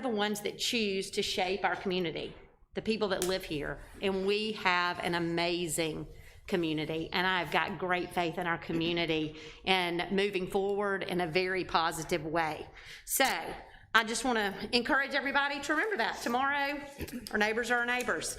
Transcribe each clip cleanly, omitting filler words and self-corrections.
the ones that choose to shape our community, the people that live here, and we have an amazing community, and I've got great faith in our community and moving forward in a very positive way. So I just want to encourage everybody to remember that tomorrow, our neighbors are our neighbors.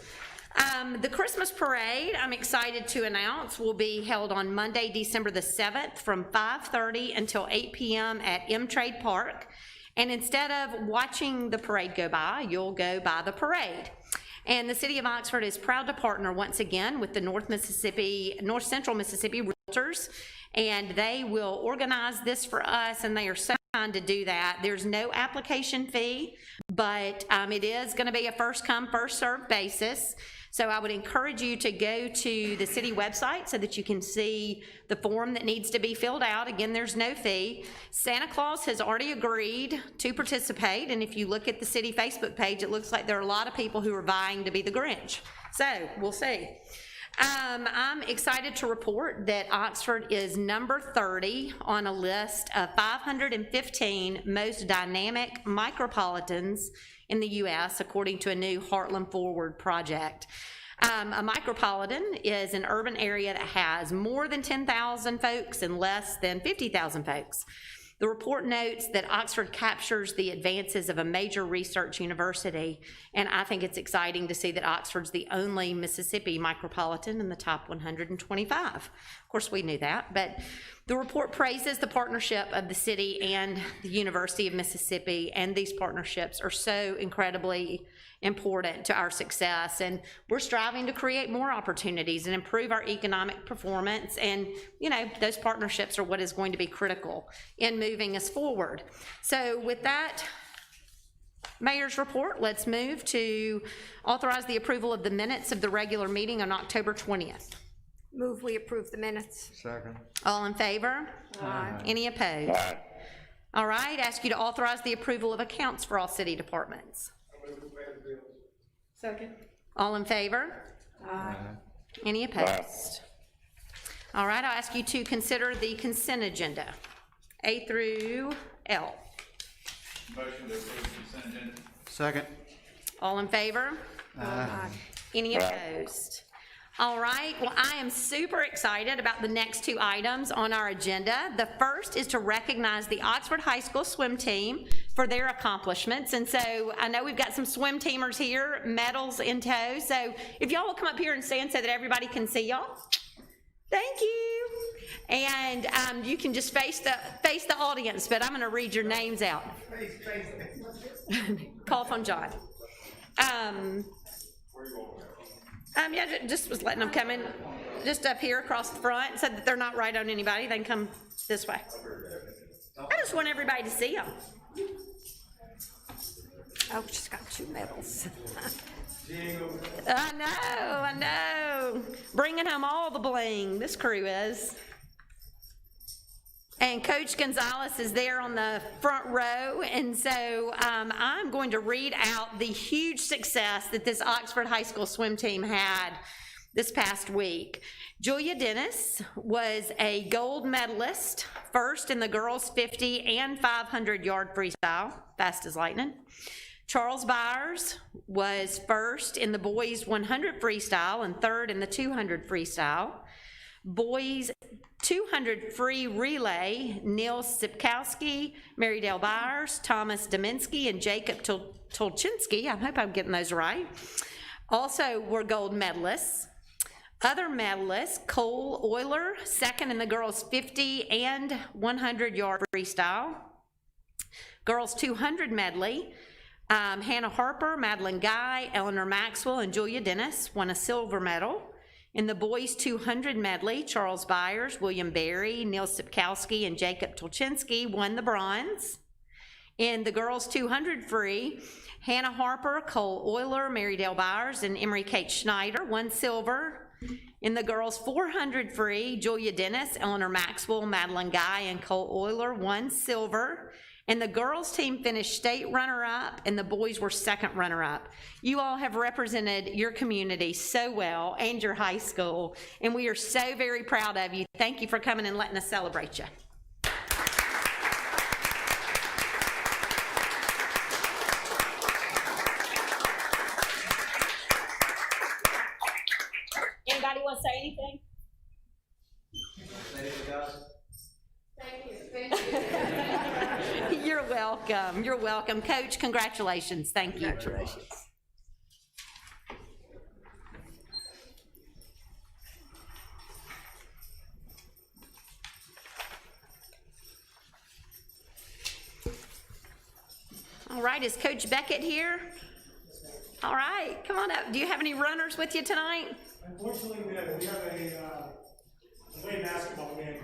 The Christmas parade, I'm excited to announce, will be held on Monday, December the 7th from 5:30 until 8 p.m. at M-Trade Park. And instead of watching the parade go by, you'll go by the parade. And the City of Oxford is proud to partner once again with the North Central Mississippi Realtors, and they will organize this for us, and they are so kind to do that. There's no application fee, but it is going to be a first come, first served basis. So I would encourage you to go to the city website so that you can see the form that needs to be filled out. Again, there's no fee. Santa Claus has already agreed to participate, and if you look at the city Facebook page, it looks like there are a lot of people who are vying to be the Grinch. So we'll see. I'm excited to report that Oxford is number 30 on a list of 515 most dynamic micropolitans in the U.S., according to a new Heartland Forward project. A micropolitan is an urban area that has more than 10,000 folks and less than 50,000 folks. The report notes that Oxford captures the advances of a major research university, and I think it's exciting to see that Oxford's the only Mississippi micropolitan in the top 125. Of course, we knew that, but the report praises the partnership of the city and the University of Mississippi, and these partnerships are so incredibly important to our success, and we're striving to create more opportunities and improve our economic performance, and you know, those partnerships are what is going to be critical in moving us forward. So with that Mayor's report, let's move to authorize the approval of the minutes of the regular meeting on October 20th. Move we approve the minutes. Second. All in favor? Aye. Any opposed? Aye. All right, ask you to authorize the approval of accounts for all city departments. Second. All in favor? Aye. Any opposed? All right, I'll ask you to consider the consent agenda, A through L. Motion to approve the consent agenda. Second. All in favor? Aye. Any opposed? All right, well, I am super excited about the next two items on our agenda. The first is to recognize the Oxford High School swim team for their accomplishments. And so I know we've got some swim teamers here, medals in tow. So if y'all will come up here and stand so that everybody can see y'all. Thank you. And you can just face the audience, but I'm gonna read your names out. Call from John. Yeah, just was letting them come in, just up here across the front, so that they're not right on anybody. They can come this way. I just want everybody to see them. Oh, she's got two medals. I know. Bringing home all the bling, this crew is. And Coach Gonzalez is there on the front row, and so I'm going to read out the huge success that this Oxford High School swim team had this past week. Julia Dennis was a gold medalist, first in the girls 50 and 500 yard freestyle, fast as lightning. Charles Byers was first in the boys 100 freestyle and third in the 200 freestyle. Boys 200 free relay, Neil Sipkowski, Marydale Byers, Thomas Dominski, and Jacob Tolchinsky, I hope I'm getting those right, also were gold medalists. Other medalists, Cole Euler, second in the girls 50 and 100 yard freestyle. Girls 200 medley, Hannah Harper, Madeline Guy, Eleanor Maxwell, and Julia Dennis won a silver medal. In the boys 200 medley, Charles Byers, William Berry, Neil Sipkowski, and Jacob Tolchinsky won the bronze. In the girls 200 free, Hannah Harper, Cole Euler, Marydale Byers, and Emery Kate Schneider won silver. In the girls 400 free, Julia Dennis, Eleanor Maxwell, Madeline Guy, and Cole Euler won silver. And the girls team finished state runner-up, and the boys were second runner-up. You all have represented your community so well, and your high school, and we are so very proud of you. Thank you for coming and letting us celebrate you. want to say anything? You're welcome. You're welcome. Coach, congratulations. Thank you. Congratulations. All right, is Coach Beckett here? All right, come on up. Do you have any runners with you tonight? Unfortunately, we have a away basketball game.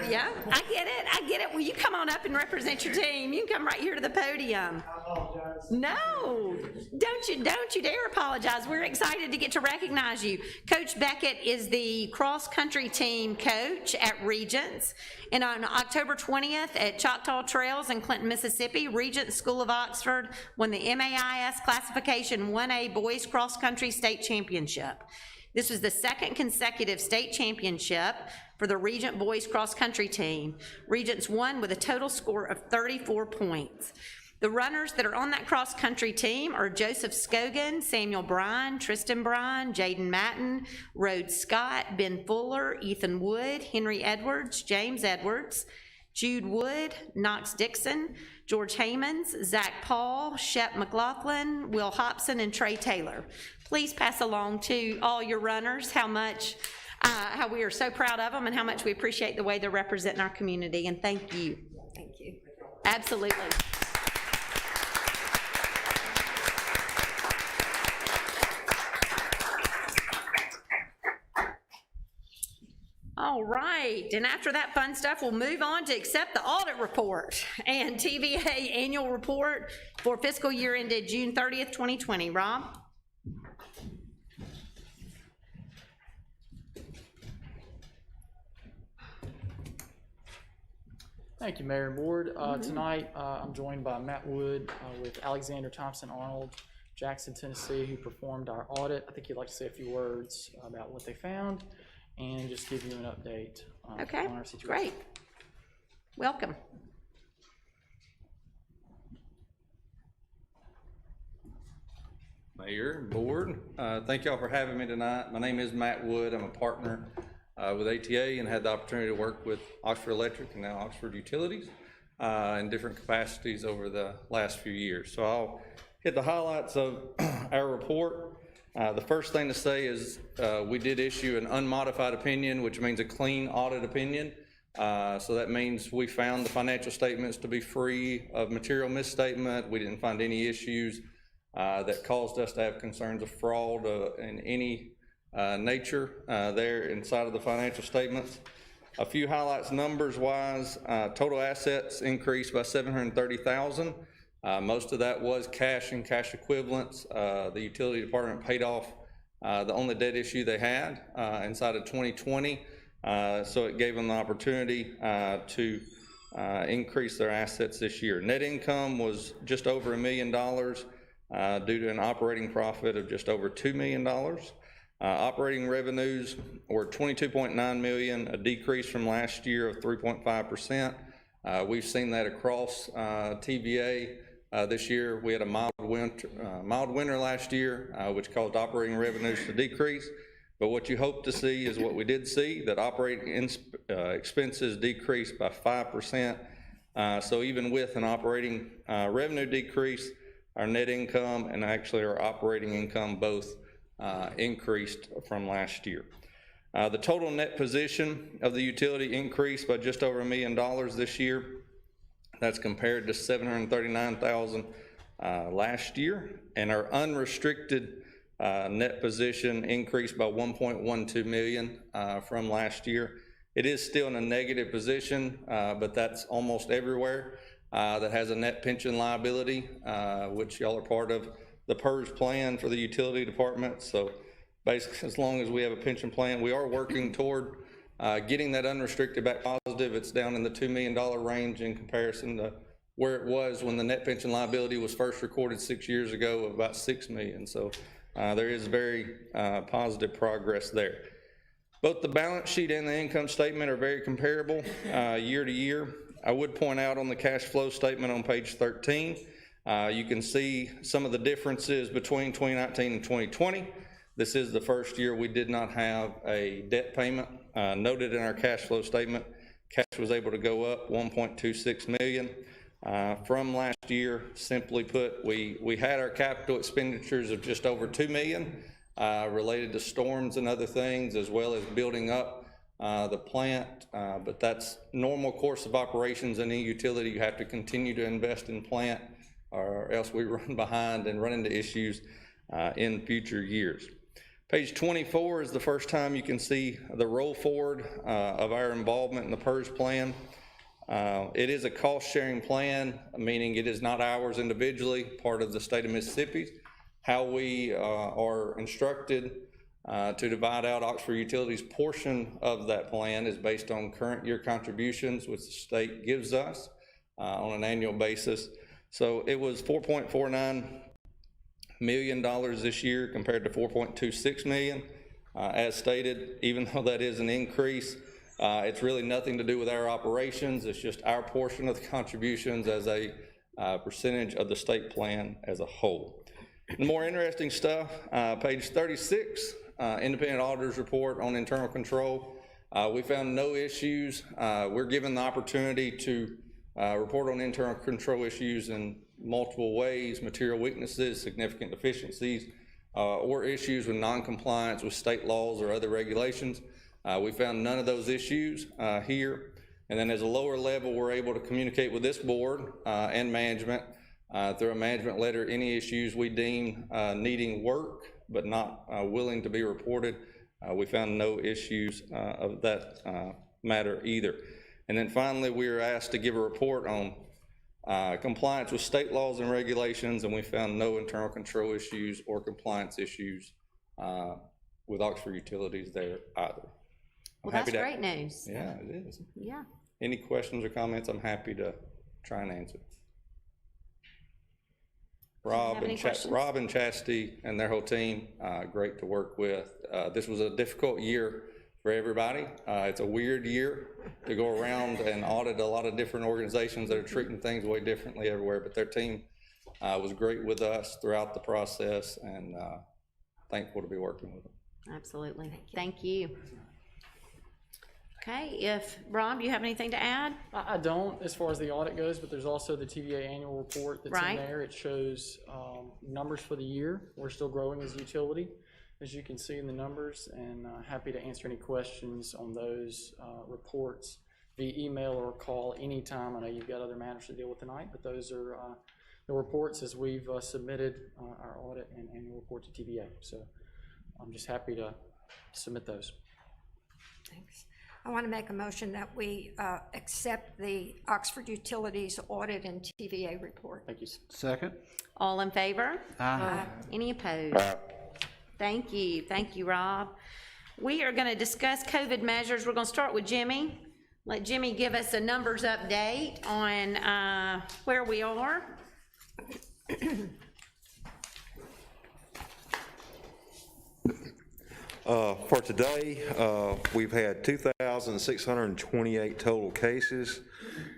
Yeah, I get it. Will you come on up and represent your team? You can come right here to the podium. I apologize. No, don't you dare apologize. We're excited to get to recognize you. Coach Beckett is the cross-country team coach at Regents. And on October 20th at Choctaw Trails in Clinton, Mississippi, Regents School of Oxford won the MAIS Classification 1A Boys Cross Country State Championship. This was the second consecutive state championship for the Regent Boys Cross Country team. Regents won with a total score of 34 points. The runners that are on that cross country team are Joseph Scogan, Samuel Bryan, Tristan Bryan, Jaden Matten, Rhodes Scott, Ben Fuller, Ethan Wood, Henry Edwards, James Edwards, Jude Wood, Knox Dixon, George Hamons, Zach Paul, Shep McLaughlin, Will Hobson, and Trey Taylor. Please pass along to all your runners how we are so proud of them and how much we appreciate the way they're representing our community, and thank you. Thank you. Absolutely. All right, and after that fun stuff, we'll move on to accept the audit report and TVA annual report for fiscal year ended June 30th, 2020. Rob? Thank you, Mayor and Board. Tonight, I'm joined by Matt Wood with Alexander Thompson Arnold, Jackson, Tennessee, who performed our audit. I think you'd like to say a few words about what they found and just give you an update Okay, on our situation. great. Welcome. Mayor and Board, thank y'all for having me tonight. My name is Matt Wood. I'm a partner with ATA and had the opportunity to work with Oxford Electric and now Oxford Utilities in different capacities over the last few years. So I'll hit the highlights of our report. The first thing to say is we did issue an unmodified opinion, which means a clean audit opinion. So that means we found the financial statements to be free of material misstatement. We didn't find any issues that caused us to have concerns of fraud in any nature there inside of the financial statements. A few highlights numbers wise, total assets increased by $730,000. Most of that was cash and cash equivalents. The utility department paid off the only debt issue they had inside of 2020. So it gave them the opportunity to increase their assets this year. Net income was just over $1 million due to an operating profit of just over $2 million. Operating revenues were $22.9 million, a decrease from last year of 3.5%. We've seen that across TVA this year. We had a mild winter last year, which caused operating revenues to decrease. But what you hope to see is what we did see, that operating expenses decreased by 5%. So even with an operating revenue decrease, our net income and actually our operating income both increased from last year. The total net position of the utility increased by just over $1 million this year. That's compared to $739,000 last year. And our unrestricted net position increased by $1.12 million from last year. It is still in a negative position, but that's almost everywhere that has a net pension liability, which y'all are part of the PERS plan for the utility department. So basically, as long as we have a pension plan, we are working toward getting that unrestricted back positive. It's down in the $2 million range in comparison to where it was when the net pension liability was first recorded 6 years ago of about $6 million. So there is very positive progress there. Both the balance sheet and the income statement are very comparable year to year. I would point out on the cash flow statement on page 13, you can see some of the differences between 2019 and 2020. This is the first year we did not have a debt payment. Noted in our cash flow statement, cash was able to go up 1.26 million from last year. Simply put, we had our capital expenditures of just over 2 million related to storms and other things, as well as building up the plant, but that's normal course of operations in any utility. You have to continue to invest in plant, or else we run behind and run into issues in future years. Page 24 is the first time you can see the roll forward of our involvement in the PERS plan. It is a cost-sharing plan, meaning it is not ours individually, part of the state of Mississippi. How we are instructed to divide out Oxford Utilities' portion of that plan is based on current year contributions, which the state gives us on an annual basis. So it was $4.49 million this year compared to $4.26 million. As stated, even though that is an increase, it's really nothing to do with our operations. It's just our portion of the contributions as a percentage of the state plan as a whole. The more interesting stuff, page 36, independent auditor's report on internal control. We found no issues. We're given the opportunity to report on internal control issues in multiple ways: material weaknesses, significant deficiencies, or issues with non-compliance with state laws or other regulations. We found none of those issues here. And then as a lower level, we're able to communicate with this board and management through a management letter any issues we deem needing work but not willing to be reported. We found no issues of that matter either. And then finally, we were asked to give a report on compliance with state laws and regulations, and we found no internal control issues or compliance issues with Oxford Utilities there either. Well, that's great news. Yeah, it is. Yeah. Any questions or comments, I'm happy to try and answer. Rob and Chastity and their whole team, great to work with. This was a difficult year for everybody. It's a weird year to go around and audit a lot of different organizations that are treating things way differently everywhere, but their team was great with us throughout the process, and thankful to be working with them. Absolutely. Thank you. Okay, Rob, you have anything to add? I don't, as far as the audit goes, but there's also the TVA annual report that's in there. It shows numbers for the year. We're still growing as a utility, as you can see in the numbers, and happy to answer any questions on those reports via email or call anytime. I know you've got other matters to deal with tonight, but those are the reports as we've submitted our audit and annual report to TVA. So I'm just happy to submit those. Thanks. I want to make a motion that we accept the Oxford Utilities audit and TVA report. Thank you. Second. All in favor? Aye. Any opposed? Thank you. Thank you, Rob. We are going to discuss COVID measures. We're going to start with Jimmy. Let Jimmy give us a numbers update on where we are. For today, we've had 2,628 total cases.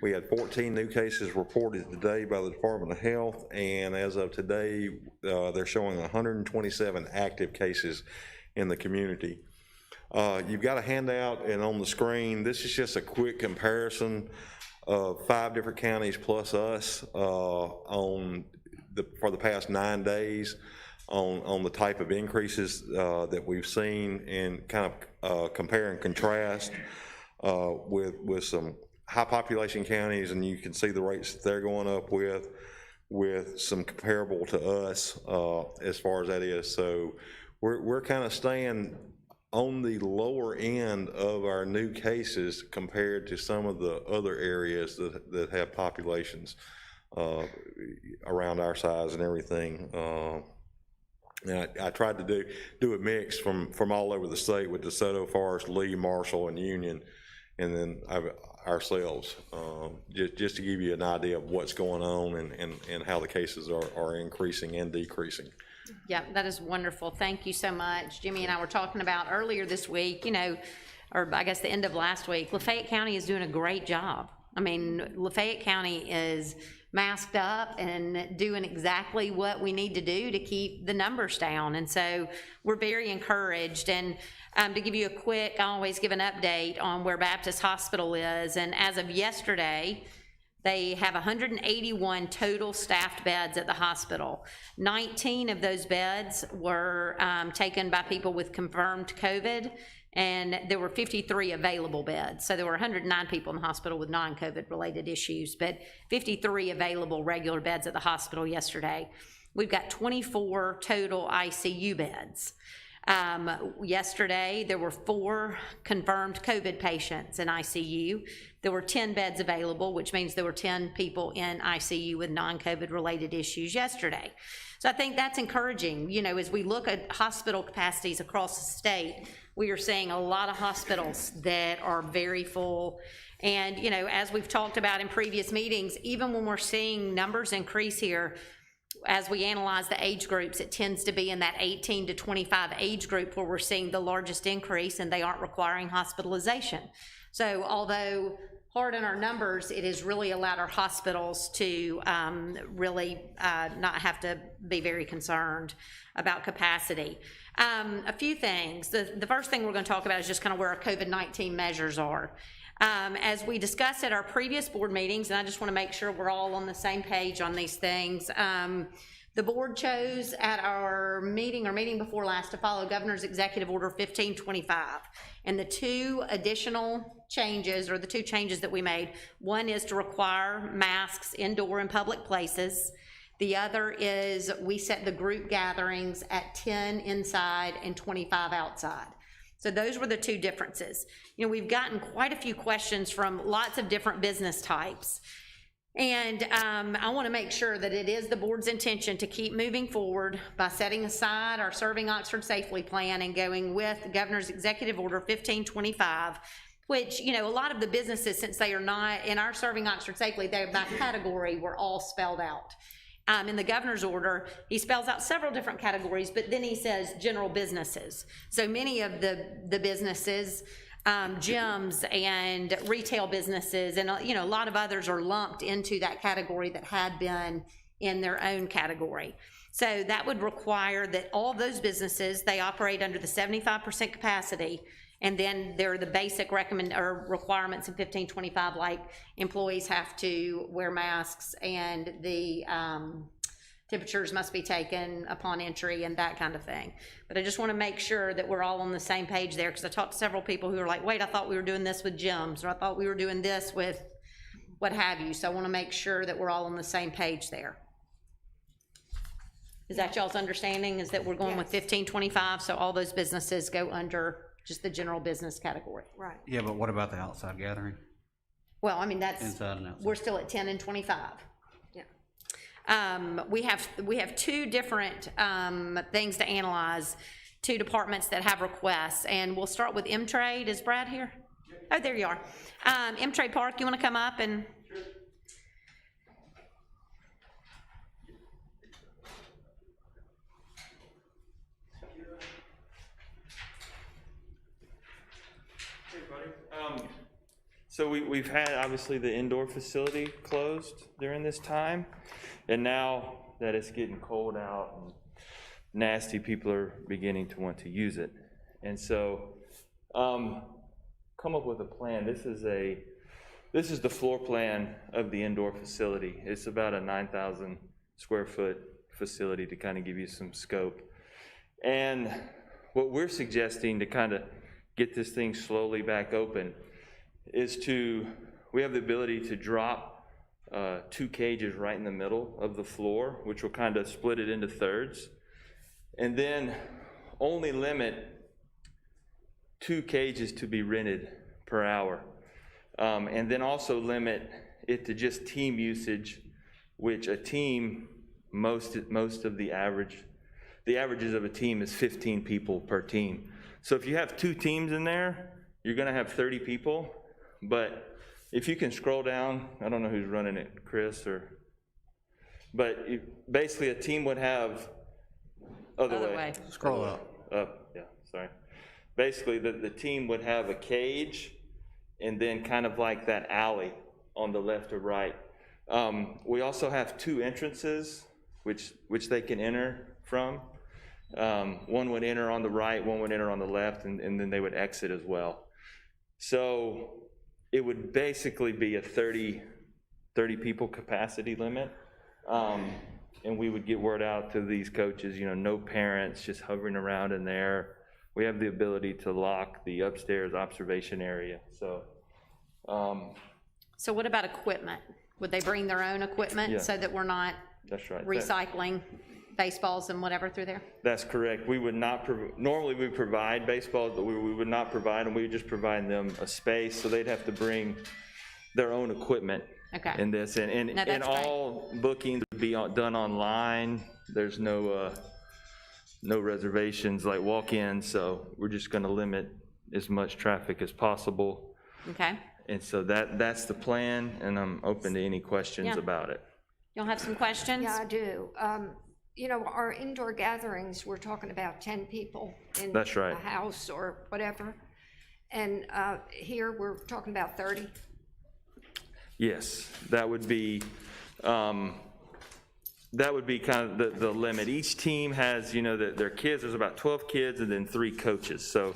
We had 14 new cases reported today by the Department of Health, and as of today, they're showing 127 active cases in the community. You've got a handout, and on the screen, this is just a quick comparison of 5 different counties plus us for the past 9 days. On the type of increases that we've seen, and kind of compare and contrast with some high population counties, and you can see the rates that they're going up with some comparable to us as far as that is. So we're kind of staying on the lower end of our new cases compared to some of the other areas that have populations around our size and everything. And I tried to do a mix from all over the state with DeSoto, Forest, Lee, Marshall, and Union, and then ourselves, just to give you an idea of what's going on and how the cases are increasing and decreasing. Yeah, that is wonderful. Thank you so much. Jimmy and I were talking about earlier this week, or I guess the end of last week, Lafayette County is doing a great job. I mean, Lafayette County is masked up and doing exactly what we need to do to keep the numbers down. And so we're very encouraged. And to give you a quick, I always give an update on where Baptist Hospital is. And as of yesterday, they have 181 total staffed beds at the hospital. 19 of those beds were taken by people with confirmed COVID, and there were 53 available beds. So there were 109 people in the hospital with non-COVID related issues, but 53 available regular beds at the hospital yesterday. We've got 24 total ICU beds. Yesterday, there were 4 confirmed COVID patients in ICU. There were 10 beds available, which means there were 10 people in ICU with non-COVID related issues yesterday. So I think that's encouraging. You know, as we look at hospital capacities across the state, we are seeing a lot of hospitals that are very full. And, you know, as we've talked about in previous meetings, even when we're seeing numbers increase here, as we analyze the age groups, it tends to be in that 18 to 25 age group where we're seeing the largest increase, and they aren't requiring hospitalization. So although hard on our numbers, it has really allowed our hospitals to really not have to be very concerned about capacity. A few things. The first thing we're going to talk about is just kind of where our COVID-19 measures are. As we discussed at our previous board meetings, and I just want to make sure we're all on the same page on these things, the board chose at our meeting before last to follow Governor's Executive Order 1525. And the 2 additional changes, or the 2 changes that we made, one is to require masks indoor in public places. The other is we set the group gatherings at 10 inside and 25 outside. So those were the 2 differences. You know, we've gotten quite a few questions from lots of different business types. And I want to make sure that it is the board's intention to keep moving forward by setting aside our Serving Oxford Safely plan and going with the Governor's Executive Order 1525, which, you know, a lot of the businesses, since they are not in our Serving Oxford Safely, they're by category, were all spelled out. In the governor's order, he spells out several different categories, but then he says general businesses. So many of the businesses, gyms and retail businesses, and you know, a lot of others are lumped into that category that had been in their own category. So that would require that all those businesses, they operate under the 75% capacity. And then there are the basic requirements in 1525, like employees have to wear masks and the temperatures must be taken upon entry and that kind of thing. But I just want to make sure that we're all on the same page there, because I talked to several people who are like, wait, I thought we were doing this with gyms, or I thought we were doing this with what have you. So I want to make sure that we're all on the same page there. Is that y'all's understanding, is that we're going with 1525, so all those businesses go under just the general business category? Right. Yeah, but what about the outside gathering? Well, I mean, that's, Inside and outside. we're still at 10 and 25. Yeah. We have 2 different things to analyze, 2 departments that have requests, and we'll start with M-Trade. Is Brad here? Oh, there you are. M-Trade Park, you want to come up and? So we've had, obviously, the indoor facility closed during this time, and now that it's getting cold out and nasty, people are beginning to want to use it. And so come up with a plan. This is the floor plan of the indoor facility. It's about a 9,000 square foot facility, to kind of give you some scope. And what we're suggesting to kind of get this thing slowly back open is we have the ability to drop 2 cages right in the middle of the floor, which will kind of split it into thirds, and then only limit 2 cages to be rented per hour. And then also limit it to just team usage, which a team, most of the averages of a team is 15 people per team. So if you have 2 teams in there, you're gonna have 30 people. But if you can scroll down, I don't know who's running it, Chris but basically a team would have, other way. Scroll up. Yeah, sorry. Basically the team would have a cage and then kind of like that alley on the left or right We also have 2 entrances, which they can enter from. One would enter on the right, one would enter on the left, and then they would exit as well. So it would basically be a 30 people capacity limit. And we would get word out to these coaches, no parents just hovering around in there. We have the ability to lock the upstairs observation area, so. So what about equipment? Would they bring their own equipment Yeah. so that we're not That's right. recycling baseballs and whatever through there? That's correct. We would not, normally we provide baseballs, but we would not provide them. We would just provide them a space, so they'd have to bring their own equipment Okay. in this. And No, that's great. all bookings would be done online. There's no reservations like walk-ins, so we're just gonna limit as much traffic as possible. Okay. And so that's the plan, and I'm open to any questions Yeah. about it. Y'all have some questions? Yeah, I do. Our indoor gatherings, we're talking about 10 people in That's right. a house or whatever. And here, we're talking about 30. Yes, that would be kind of the limit. Each team has, their kids, there's about 12 kids and then 3 coaches, so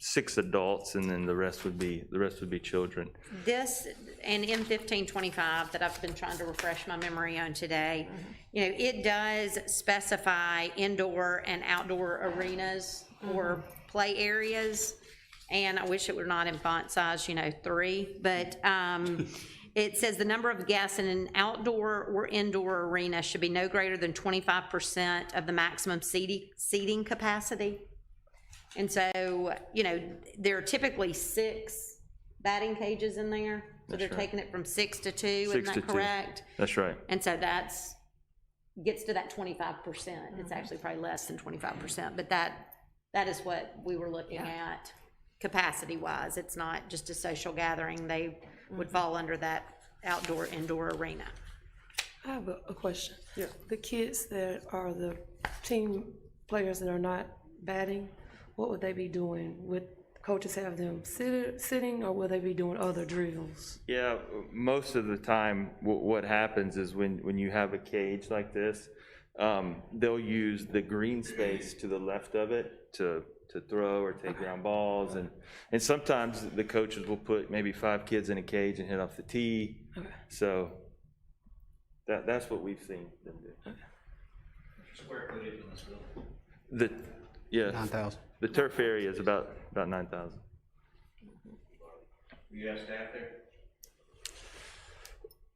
6 adults, and then the rest would be children. This, and M1525 that I've been trying to refresh my memory on today, it does specify indoor and outdoor arenas or play areas. And I wish it were not in font size, 3, but it says the number of guests in an outdoor or indoor arena should be no greater than 25% of the maximum seating capacity. And so, there are typically 6 batting cages in there, so they're taking it from 6 to 2, isn't 6 to that 2. correct? That's right. And so gets to that 25%. It's actually probably less than 25%, but that is what we were looking at capacity-wise. It's not just a social gathering. They would fall under that outdoor, indoor arena. I have a question. Yeah. The kids that are the team players that are not batting, what would they be doing? Would coaches have them sitting, or will they be doing other drills? Yeah, most of the time, what happens is when you have a cage like this, they'll use the green space to the left of it to throw or take ground balls, and sometimes the coaches will put maybe 5 kids in a cage and hit off the tee. Okay. So that's what we've seen them do. Square footage in this building. Yeah, 9,000. the turf area is about 9,000. You have staff there?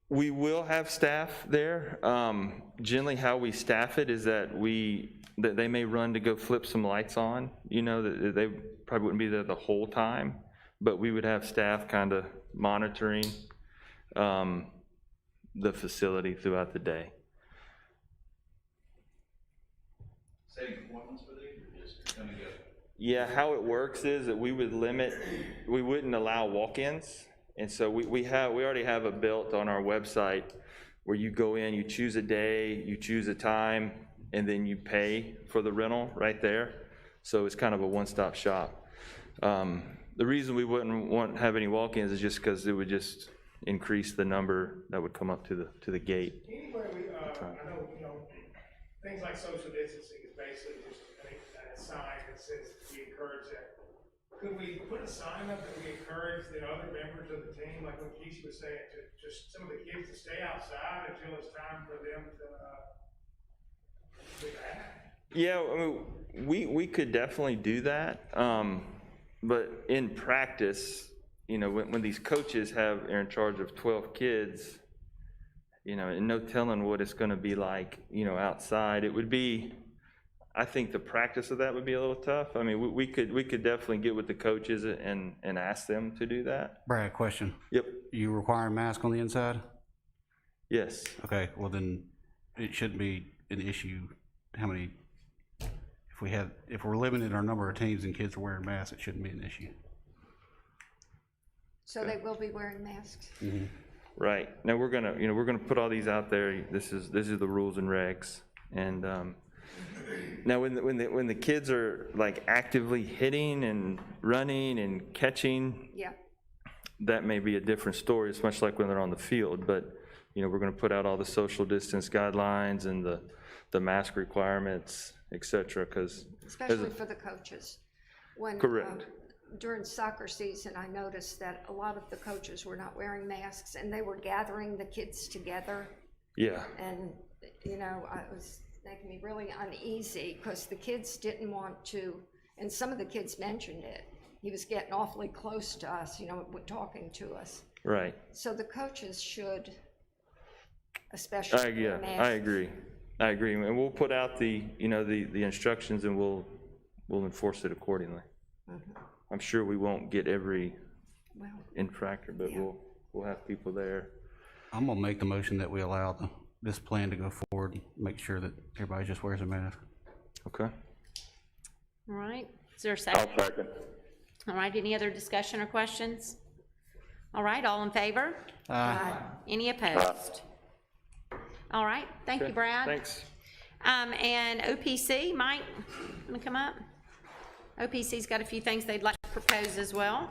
We will have staff there. Generally, how we staff it is that they may run to go flip some lights on. That they probably wouldn't be there the whole time, but we would have staff kind of monitoring the facility throughout the day. Setting appointments for these, or just coming together? Yeah, how it works is that we wouldn't allow walk-ins. And so we already have a built on our website where you go in, you choose a day, you choose a time, and then you pay for the rental right there. So it's kind of a one-stop shop. The reason we wouldn't have any walk-ins is just because it would just increase the number that would come up to the gate. Anywhere I know, things like social distancing is basically just a sign that says we encourage that. Could we put a sign up that we encourage the other members of the team, like what Keisha was saying, to just some of the kids to stay outside until it's time for them to act? Yeah, I mean, we could definitely do that, but in practice, when these coaches are in charge of 12 kids, and no telling what it's going to be like, outside. It would be, I think the practice of that would be a little tough. I mean, we could definitely get with the coaches and ask them to do that. Brad, question. Yep. You require a mask on the inside? Yes. Okay, well then, it shouldn't be an issue if we're limiting our number of teams and kids are wearing masks, it shouldn't be an issue. So they will be wearing masks? Right. Now we're gonna put all these out there. This is the rules and regs. And now when the kids are like actively hitting and running and catching, Yeah. that may be a different story. It's much like when they're on the field, but we're gonna put out all the social distance guidelines and the mask requirements, et cetera, because. Especially for the coaches. When, Correct. During soccer season, I noticed that a lot of the coaches were not wearing masks, and they were gathering the kids together. Yeah, And, it was making me really uneasy, because the kids didn't want to, and some of the kids mentioned it. He was getting awfully close to us, talking to us. right. So the coaches should especially wear masks. I agree, and we'll put out the instructions, and we'll enforce it accordingly. I'm sure we won't get every Well, infractor, but we'll have people there. I'm gonna make the motion that we allow this plan to go forward, and make sure that everybody just wears a mask. Okay? All right, is there a second? I'll second. All right, any other discussion or questions? All right, all in favor? Any opposed? All right, thank you, Okay, Brad. Thanks. And OPC, Mike, wanna come up? OPC's got a few things they'd like to propose as well.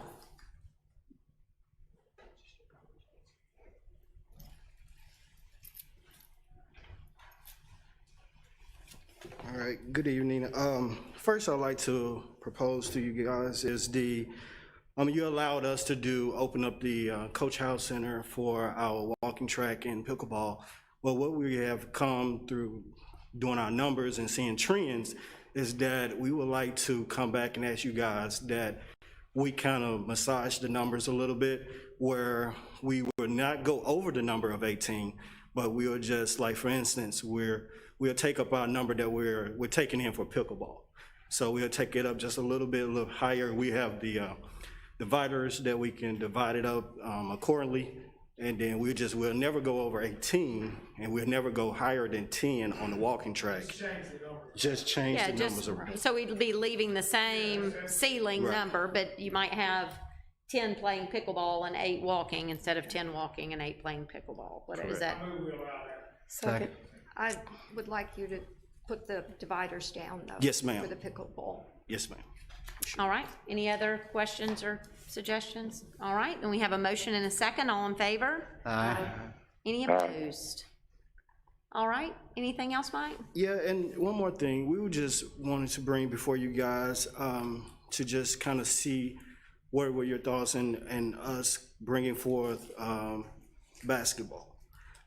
All right, good evening. First, I'd like to propose to you guys is you allowed us to open up the Coach House Center for our walking track and pickleball. Well, what we have come through doing our numbers and seeing trends is that we would like to come back and ask you guys that we kind of massage the numbers a little bit, where we would not go over the number of 18, but we would just, like, for instance, we'll take up our number that we're taking in for pickleball. So we'll take it up just a little higher. We have the dividers that we can divide it up accordingly, and then we'll never go over 18, and we'll never go higher than 10 on the walking track. Just change Yeah, the numbers around. so we'd be leaving the same ceiling Right. number, but you might have 10 playing pickleball and 8 walking instead of 10 walking and 8 playing pickleball. What is that? I move we allow that. Second. I would like you to put the dividers down, though. Yes, ma'am. For the pickleball. Yes, ma'am. All right, any other questions or suggestions? All right, and we have a motion and a second, all in favor? Any opposed? All right, anything else, Mike? Yeah, and one more thing, we were just wanted to bring before you guys to just kind of see what were your thoughts and us bringing forth basketball.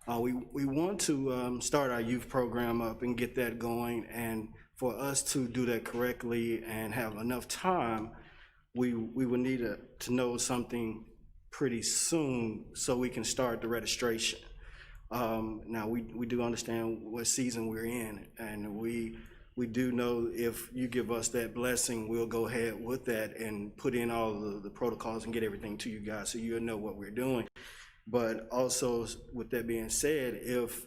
We want to start our youth program up and get that going, and for us to do that correctly and have enough time, we would need to know something pretty soon so we can start the registration. Now, we do understand what season we're in, and we do know if you give us that blessing, we'll go ahead with that and put in all the protocols and get everything to you guys so you'll know what we're doing. But also, with that being said, if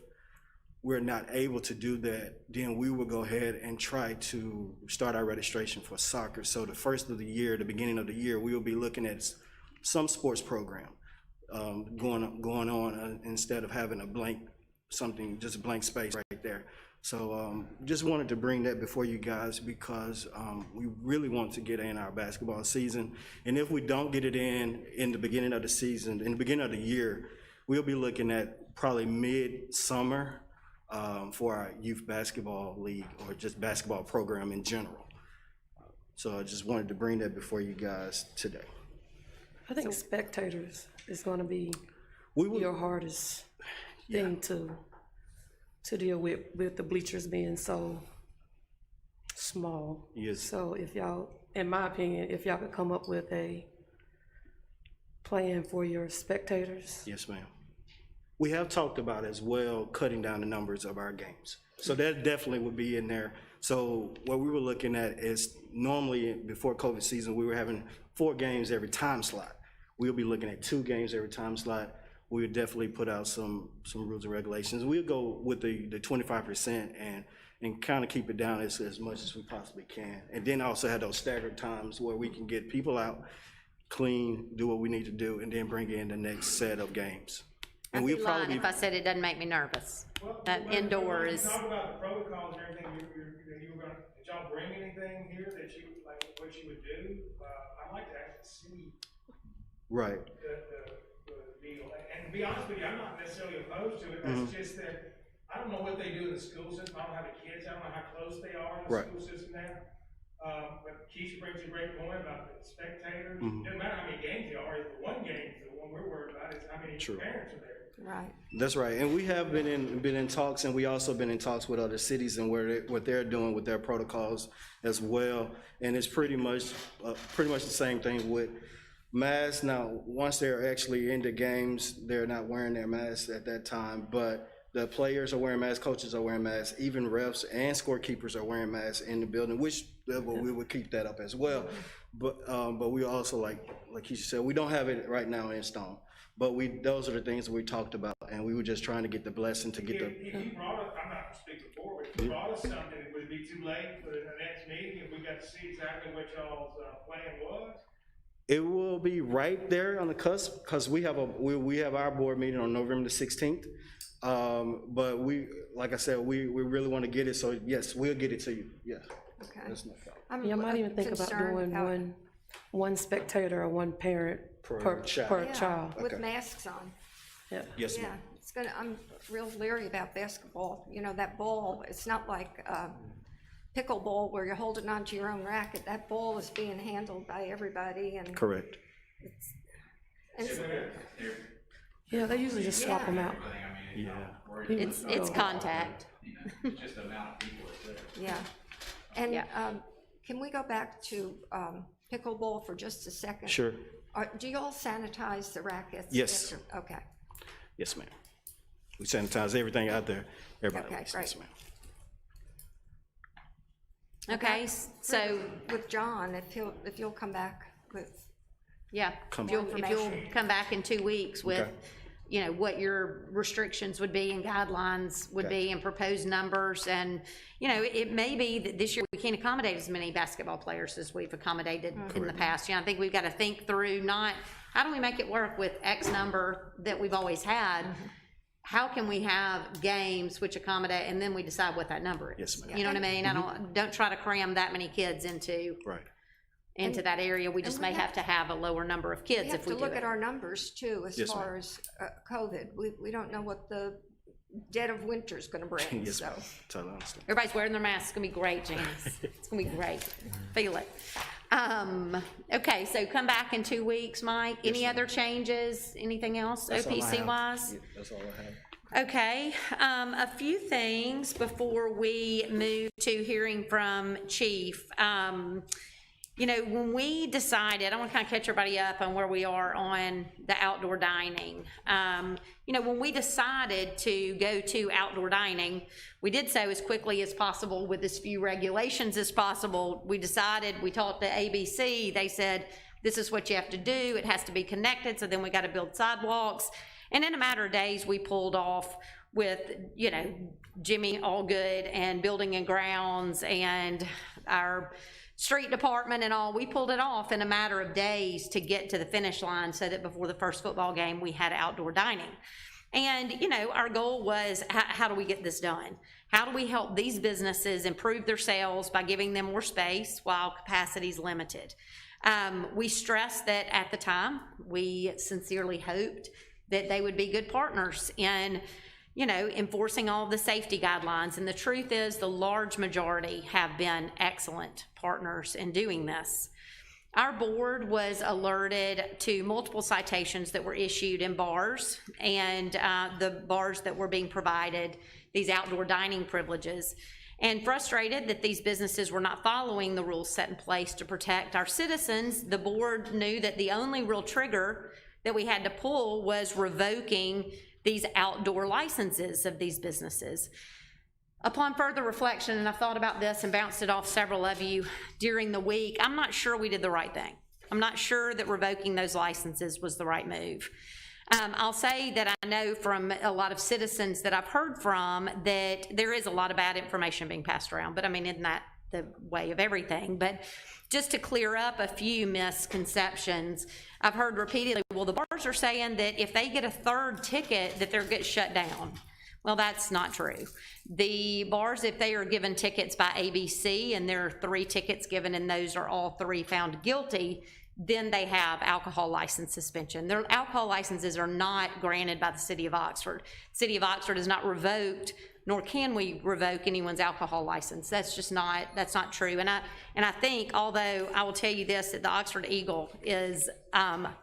we're not able to do that, then we will go ahead and try to start our registration for soccer. So the first of the year, the beginning of the year, we will be looking at some sports program going on instead of having just a blank space right there. So just wanted to bring that before you guys because we really want to get in our basketball season. And if we don't get it in the beginning of the season, in the beginning of the year, we'll be looking at probably mid-summer for our youth basketball league or just basketball program in general. So I just wanted to bring that before you guys today. I think spectators is gonna be We your hardest thing to deal with the bleachers being so small. Yes. So if y'all, in my opinion, if y'all could come up with a plan for your spectators. Yes, ma'am. We have talked about as well cutting down the numbers of our games. So that definitely would be in there. So what we were looking at is normally before COVID season, we were having 4 games every time slot. We'll be looking at 2 games every time slot. We would definitely put out some rules and regulations. We'll go with the 25% and kind of keep it down as much as we possibly can. And then also have those staggered times where we can get people out, clean, do what we need to do, and then bring in the next set of games. I'd And be we'll lying probably if I said it doesn't make me nervous. Well, That when- indoor when is, you talk about the protocols and everything, you were gonna, did y'all bring anything here that you, like, what you would do? I'd like to actually see right. deal. And to be honest with you, I'm not necessarily opposed to it, it's just that, I don't know what they do in the school system, I don't have the kids, I don't know how close they are in the Right. school system now. But Keisha brings a great point about the spectators, it doesn't matter how many games there are, it's the one game, the one we're worried about is how many True. parents are there. Right. That's right, and we have been in talks, and we also been in talks with other cities and what they're doing with their protocols as well. And it's pretty much the same thing with masks. Now, once they're actually in the games, they're not wearing their masks at that time, but the players are wearing masks, coaches are wearing masks, even refs and scorekeepers are wearing masks in the building, which we would keep that up as well. But we also, like you said, we don't have it right now in stone. But those are the things that we talked about, and we were just trying to get the blessing to get the. If you brought us, I'm not speaking for it, if you brought us something, would it be too late for the next meeting if we got to see exactly what y'all's plan was? It will be right there on the cusp, because we have our board meeting on November the 16th. But like I said, we really want to get it, so yes, we'll get it to you, yes. Okay. That's no problem. I'm You might even think about concerned doing about- one spectator or one parent per child. child. Yeah, with Okay. masks on. Yes, Yeah, ma'am. it's gonna, I'm real leery about basketball. You know, that ball, it's not like pickleball where you're holding onto your own racket. That ball is being handled by everybody and. Correct. and it's- Yeah, they usually just swap them out. It's contact. It's just the amount of people that's there. Yeah. And Yeah. can we go back to pickleball for just a second? Sure. Do you all sanitize the rackets? Yes. Okay. Yes, ma'am. We sanitize everything out there. Everybody. Okay, Yes, great. ma'am. Okay, so, With John, if you'll come back with, yeah, Come if you'll Information. come back in 2 weeks with, Okay. you know, what your restrictions would be and guidelines would be and proposed numbers. And, you know, it may be that this year we can't accommodate as many basketball players as we've accommodated in the past. You know, I think we've got to think through not, how do we make it work with X number that we've always had? How can we have games which accommodate, and then we decide what that number is? Yes, ma'am. You know what I mean? Don't try to cram that many kids into Right. that area. We just we may have to have a lower number of we kids have if to we do look at it. our numbers too, as Yes, far as COVID. We don't know what the dead of winter's gonna bring, Yes, so. ma'am. Totally understand. Everybody's wearing their masks. It's gonna be great, Janice. It's gonna be great. Feel it. Okay, so come back in 2 weeks, Mike. Any other changes? Anything else, That's all I OPC have. wise? Yeah, that's all I have. Okay, a few things before we move to hearing from Chief. You know, when we decided, I want to kind of catch everybody up on where we are on the outdoor dining. You know, when we decided to go to outdoor dining, we did so as quickly as possible with as few regulations as possible. We talked to ABC, they said, this is what you have to do, it has to be connected, so then we got to build sidewalks. And in a matter of days, we pulled off with, you know, Jimmy Allgood and Building and Grounds and our street department and all. We pulled it off in a matter of days to get to the finish line so that before the first football game, we had outdoor dining. And, you know, our goal was, how do we get this done? How do we help these businesses improve their sales by giving them more space while capacity is limited? We stressed that at the time, we sincerely hoped that they would be good partners in, you know, enforcing all the safety guidelines. And the truth is, the large majority have been excellent partners in doing this. Our board was alerted to multiple citations that were issued in bars and the bars that were being provided these outdoor dining privileges, and frustrated that these businesses were not following the rules set in place to protect our citizens. The board knew that the only real trigger that we had to pull was revoking these outdoor licenses of these businesses. Upon further reflection, and I've thought about this and bounced it off several of you during the week, I'm not sure we did the right thing. I'm not sure that revoking those licenses was the right move. I'll say that I know from a lot of citizens that I've heard from that there is a lot of bad information being passed around, but I mean, isn't that the way of everything? But just to clear up a few misconceptions, I've heard repeatedly, well, the bars are saying that if they get a third ticket, that they'll get shut down. Well, that's not true. The bars, if they are given tickets by ABC and there are 3 tickets given and those are all 3 found guilty, then they have alcohol license suspension. Their alcohol licenses are not granted by the city of Oxford. City of Oxford is not revoked, nor can we revoke anyone's alcohol license. That's not true. And I think, although I will tell you this, that the Oxford Eagle is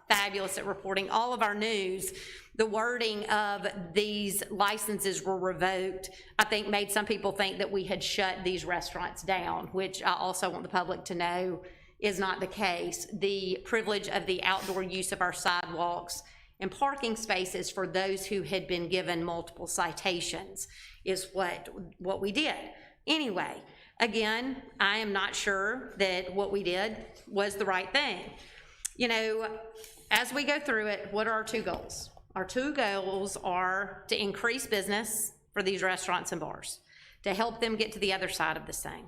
fabulous at reporting all of our news, the wording of these licenses were revoked, I think made some people think that we had shut these restaurants down, which I also want the public to know is not the case. The privilege of the outdoor use of our sidewalks and parking spaces for those who had been given multiple citations is what we did. Anyway, again, I am not sure that what we did was the right thing. You know, as we go through it, what are our two goals? Our two goals are to increase business for these restaurants and bars, to help them get to the other side of this thing.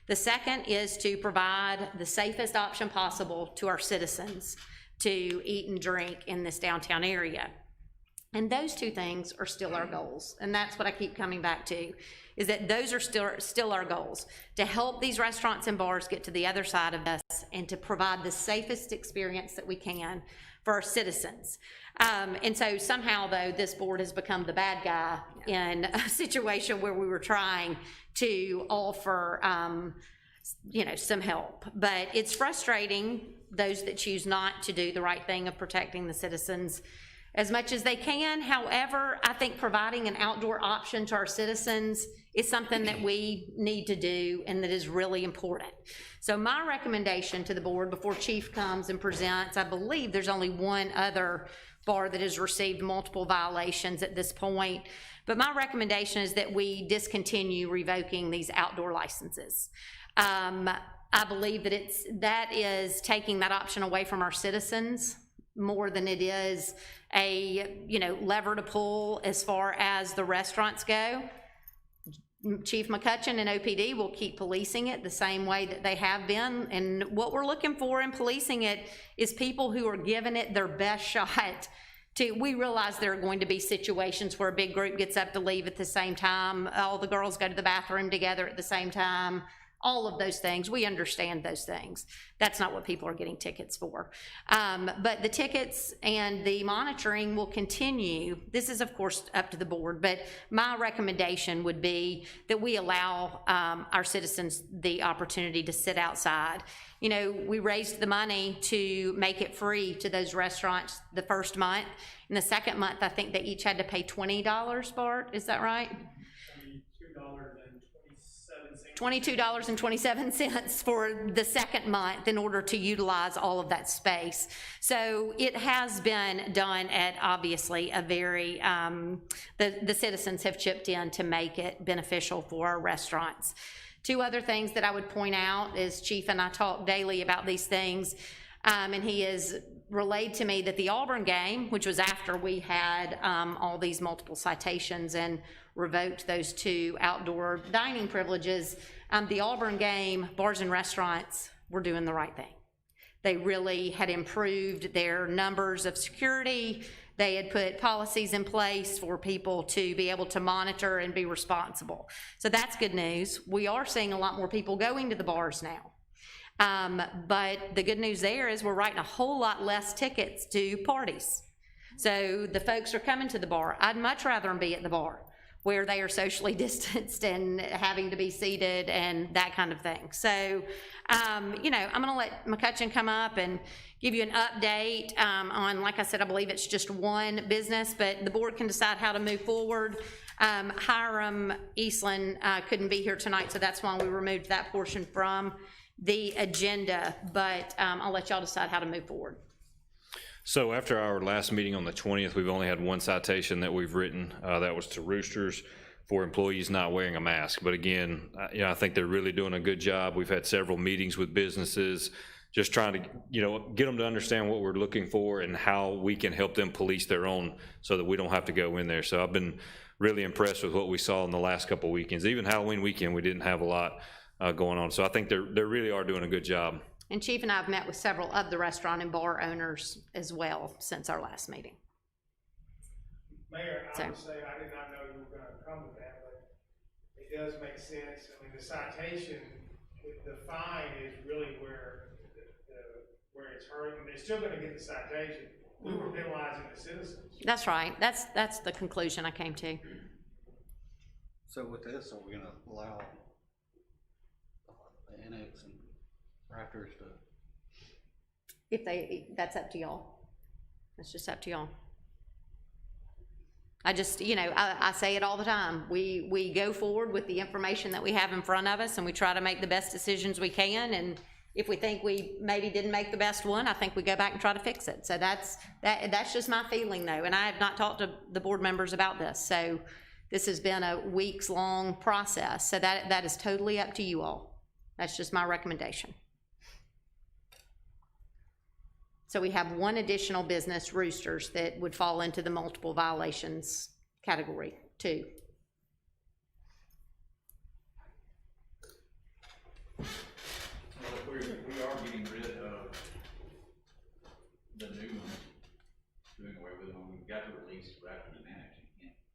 The second is to provide the safest option possible to our citizens to eat and drink in this downtown area. And those two things are still our goals. And that's what I keep coming back to, is that those are still our goals, to help these restaurants and bars get to the other side of this and to provide the safest experience that we can for our citizens. And so somehow, though, this board has become the bad guy in a situation where we were trying to offer, some help. But it's frustrating, those that choose not to do the right thing of protecting the citizens as much as they can. However, I think providing an outdoor option to our citizens is something that we need to do and that is really important. So my recommendation to the board before Chief comes and presents, I believe there's only one other bar that has received multiple violations at this point, but my recommendation is that we discontinue revoking these outdoor licenses. I believe that is taking that option away from our citizens more than it is a lever to pull as far as the restaurants go. Chief McCutcheon and OPD will keep policing it the same way that they have been, and what we're looking for in policing it is people who are giving it their best shot. We realize there are going to be situations where a big group gets up to leave at the same time, all the girls go to the bathroom together at the same time, all of those things. We understand those things. That's not what people are getting tickets for. But the tickets and the monitoring will continue. This is, of course, up to the board, but my recommendation would be that we allow our citizens the opportunity to sit outside. We raised the money to make it free to those restaurants the first month. In the second month, I think they each had to pay $20, Bart, is that right? $22.27 for the second month in order to utilize all of that space. So it has been done at obviously a very, the citizens have chipped in to make it beneficial for our restaurants. Two other things that I would point out is Chief and I talk daily about these things, and he has relayed to me that the Auburn game, which was after we had all these multiple citations and revoked those two outdoor dining privileges, the Auburn game, bars and restaurants were doing the right thing. They really had improved their numbers of security. They had put policies in place for people to be able to monitor and be responsible. So that's good news. We are seeing a lot more people going to the bars now. But the good news there is we're writing a whole lot less tickets to parties. So the folks are coming to the bar. I'd much rather them be at the bar where they are socially distanced and having to be seated and that kind of thing. So, I'm gonna let McCutcheon come up and give you an update on, like I said, I believe it's just one business, but the board can decide how to move forward. Hiram Eastland couldn't be here tonight, so that's why we removed that portion from the agenda, but I'll let y'all decide how to move forward. So after our last meeting on the 20th, we've only had one citation that we've written. That was to Roosters for employees not wearing a mask. But again, I think they're really doing a good job. We've had several meetings with businesses, just trying to, get them to understand what we're looking for and how we can help them police their own so that we don't have to go in there. So I've been really impressed with what we saw in the last couple of weekends. Even Halloween weekend, we didn't have a lot going on. So I think they really are doing a good job. And Chief and I have met with several of the restaurant and bar owners as well since our last meeting. Mayor, I would say I did not know you were going to come with that, but it does make sense. I mean, the citation, the fine is really where where it's hurting, they're still gonna get the citation. We were penalizing the citizens. That's right. That's the conclusion I came to. So with this, are we gonna allow the annex and rafters to? That's up to y'all. That's just up to y'all. I just, you know, I say it all the time. We go forward with the information that we have in front of us, and we try to make the best decisions we can, and if we think we maybe didn't make the best one, I think we go back and try to fix it. So that's just my feeling though, and I have not talked to the board members about this, so this has been a weeks-long process, so that is totally up to you all. That's just my recommendation. So we have one additional business, Roosters, that would fall into the multiple violations category, too. Well, if we are getting rid of the new ones, doing away with them, we've got to release after the annex.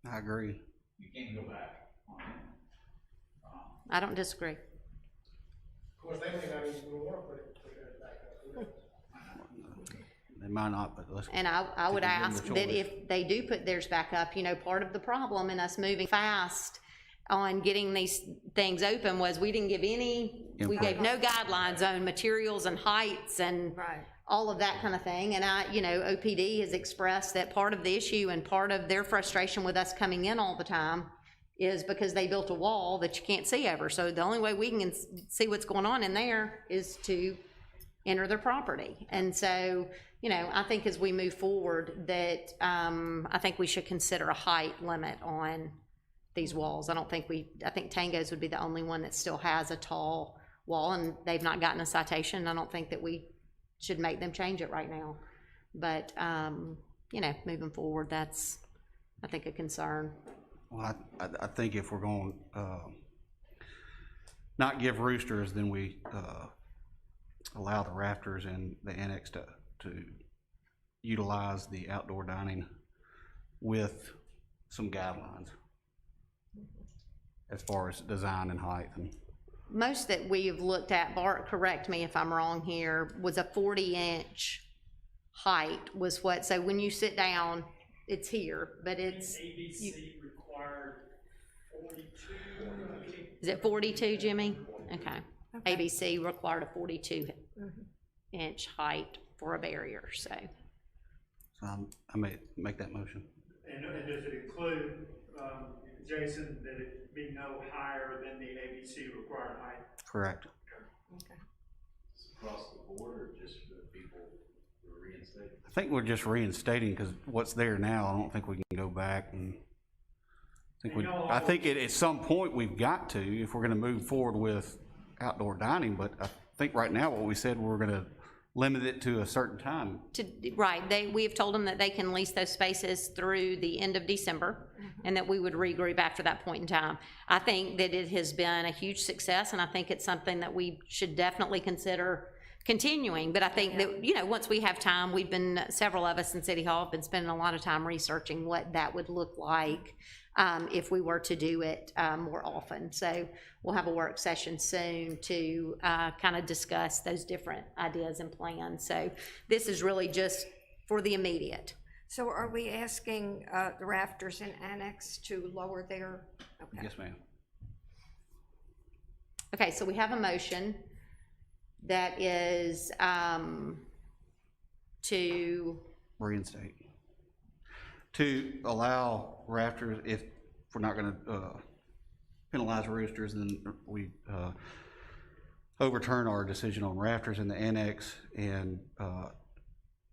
I agree. You can't go back on it. I don't disagree. Of course, they may not even wanna put it back up. Who knows? They might not, but let's. And I would give them the ask that choice. if they do put theirs back up, you know, part of the problem in us moving fast on getting these things open was we didn't give we gave no guidelines on materials and heights and Right. all of that kind of thing. And OPD has expressed that part of the issue and part of their frustration with us coming in all the time is because they built a wall that you can't see over. So the only way we can see what's going on in there is to enter their property. And so, you know, I think as we move forward that, I think we should consider a height limit on these walls. I think Tango's would be the only one that still has a tall wall, and they've not gotten a citation. I don't think that we should make them change it right now. But, you know, moving forward, that's, I think, a concern. Well, I think if we're going, not give Roosters, then we, allow the rafters and the annex to utilize the outdoor dining with some guidelines as far as design and height. And Most that we've looked at, Bart, correct me if I'm wrong here, was a 40-inch height was what, so when you sit down, it's here, but it's. ABC required 42. Is it 42, Jimmy? Okay. ABC required a 42-inch height for a barrier, so. I may make that motion. And does it include, Jason, that it be no higher than the ABC required height? Correct. Across the board or just for people who are reinstated? I think we're just reinstating, because what's there now, I don't think we can go back and, I think at some point we've got to, if we're gonna move forward with outdoor dining, but I think right now what we said, we're gonna limit it to a certain time. Right, we have told them that they can lease those spaces through the end of December, and that we would regroup after that point in time. I think that it has been a huge success, and I think it's something that we should definitely consider continuing. But I think that, you know, once we have time, several of us in City Hall have been spending a lot of time researching what that would look like if we were to do it more often. So we'll have a work session soon to kind of discuss those different ideas and plans. So this is really just for the immediate. So are we asking the rafters and annex to lower their? Okay. Yes, ma'am. Okay, so we have a motion that is to, Reinstate. To allow rafters, if we're not gonna penalize Roosters, then we overturn our decision on rafters in the annex, and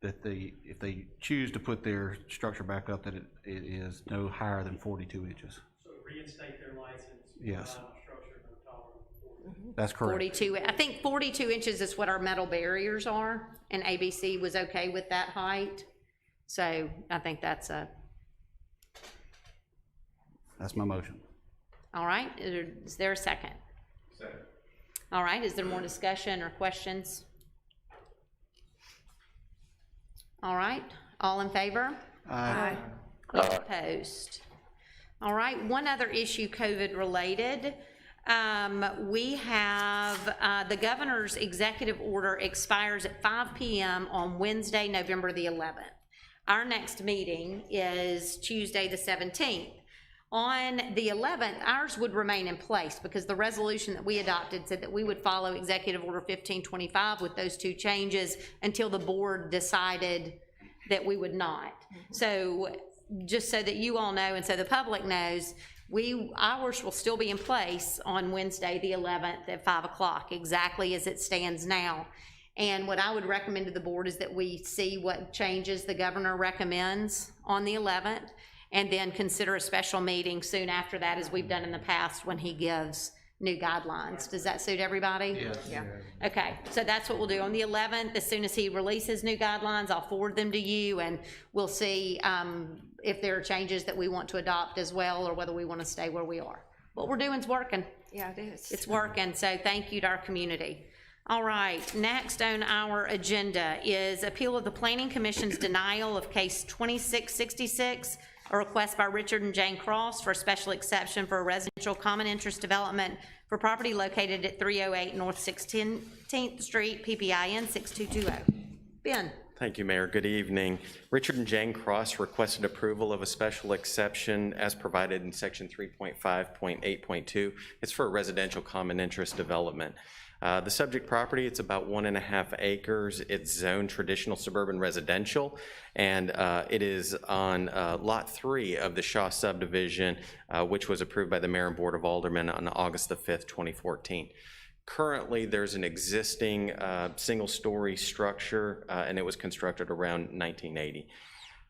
that if they choose to put their structure back up, that it is no higher than 42 inches. So reinstate their license. Yes. Structure no taller than 40. That's correct. 42, I think 42 inches is what our metal barriers are, and ABC was okay with that height. So I think that's my motion. all right. Is there a second? Second. All right, is there more discussion or questions? All right, all in favor? Aye. Opposed? All right, one other issue COVID related. We have, the governor's executive order expires at 5 PM on Wednesday, November the 11th. Our next meeting is Tuesday, the 17th. On the 11th, ours would remain in place because the resolution that we adopted said that we would follow Executive Order 1525 with those two changes until the board decided that we would not. So just so that you all know and so the public knows, ours will still be in place on Wednesday, the 11th at 5 o'clock, exactly as it stands now. And what I would recommend to the board is that we see what changes the governor recommends on the 11th, and then consider a special meeting soon after that, as we've done in the past when he gives new guidelines. Does that suit everybody? Yes. Yeah. Okay, so that's what we'll do. On the 11th, as soon as he releases new guidelines, I'll forward them to you, and we'll see if there are changes that we want to adopt as well, or whether we want to stay where we are. What we're doing is working. Yeah, it is. It's working, so thank you to our community. All right, next on our agenda is appeal of the Planning Commission's denial of case 2666, a request by Richard and Jane Cross for a special exception for a residential common interest development for property located at 308 North 16th Street, PPIN 6220. Ben. Thank you, Mayor. Good evening. Richard and Jane Cross requested approval of a special exception as provided in section 3.5.8.2. It's for a residential common interest development. The subject property, it's about 1.5 acres. It's zoned traditional suburban residential, and it is on Lot 3 of the Shaw subdivision, which was approved by the Mayor and Board of Aldermen on August the 5th, 2014. Currently, there's an existing single-story structure, and it was constructed around 1980.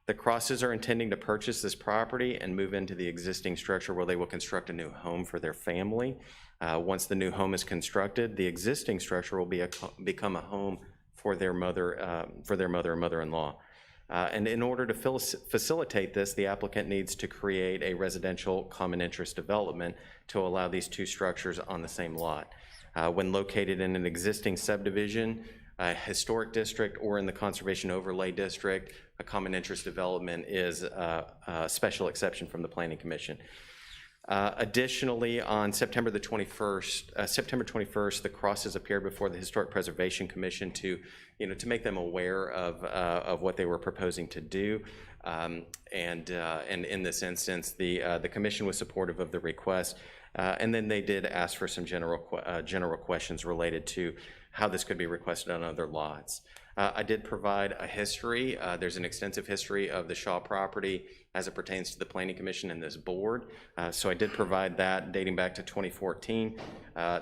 The Crosses are intending to purchase this property and move into the existing structure where they will construct a new home for their family. Once the new home is constructed, the existing structure will become a home for their mother and mother-in-law. And in order to facilitate this, the applicant needs to create a residential common interest development to allow these two structures on the same lot. When located in an existing subdivision, a historic district, or in the conservation overlay district, a common interest development is a special exception from the Planning Commission. Additionally, on September 21st, the Crosses appeared before the Historic Preservation Commission to make them aware of what they were proposing to do. And in this instance, the commission was supportive of the request. And then they did ask for some general questions related to how this could be requested on other lots. I did provide a history. There's an extensive history of the Shaw property as it pertains to the Planning Commission and this board. So I did provide that dating back to 2014.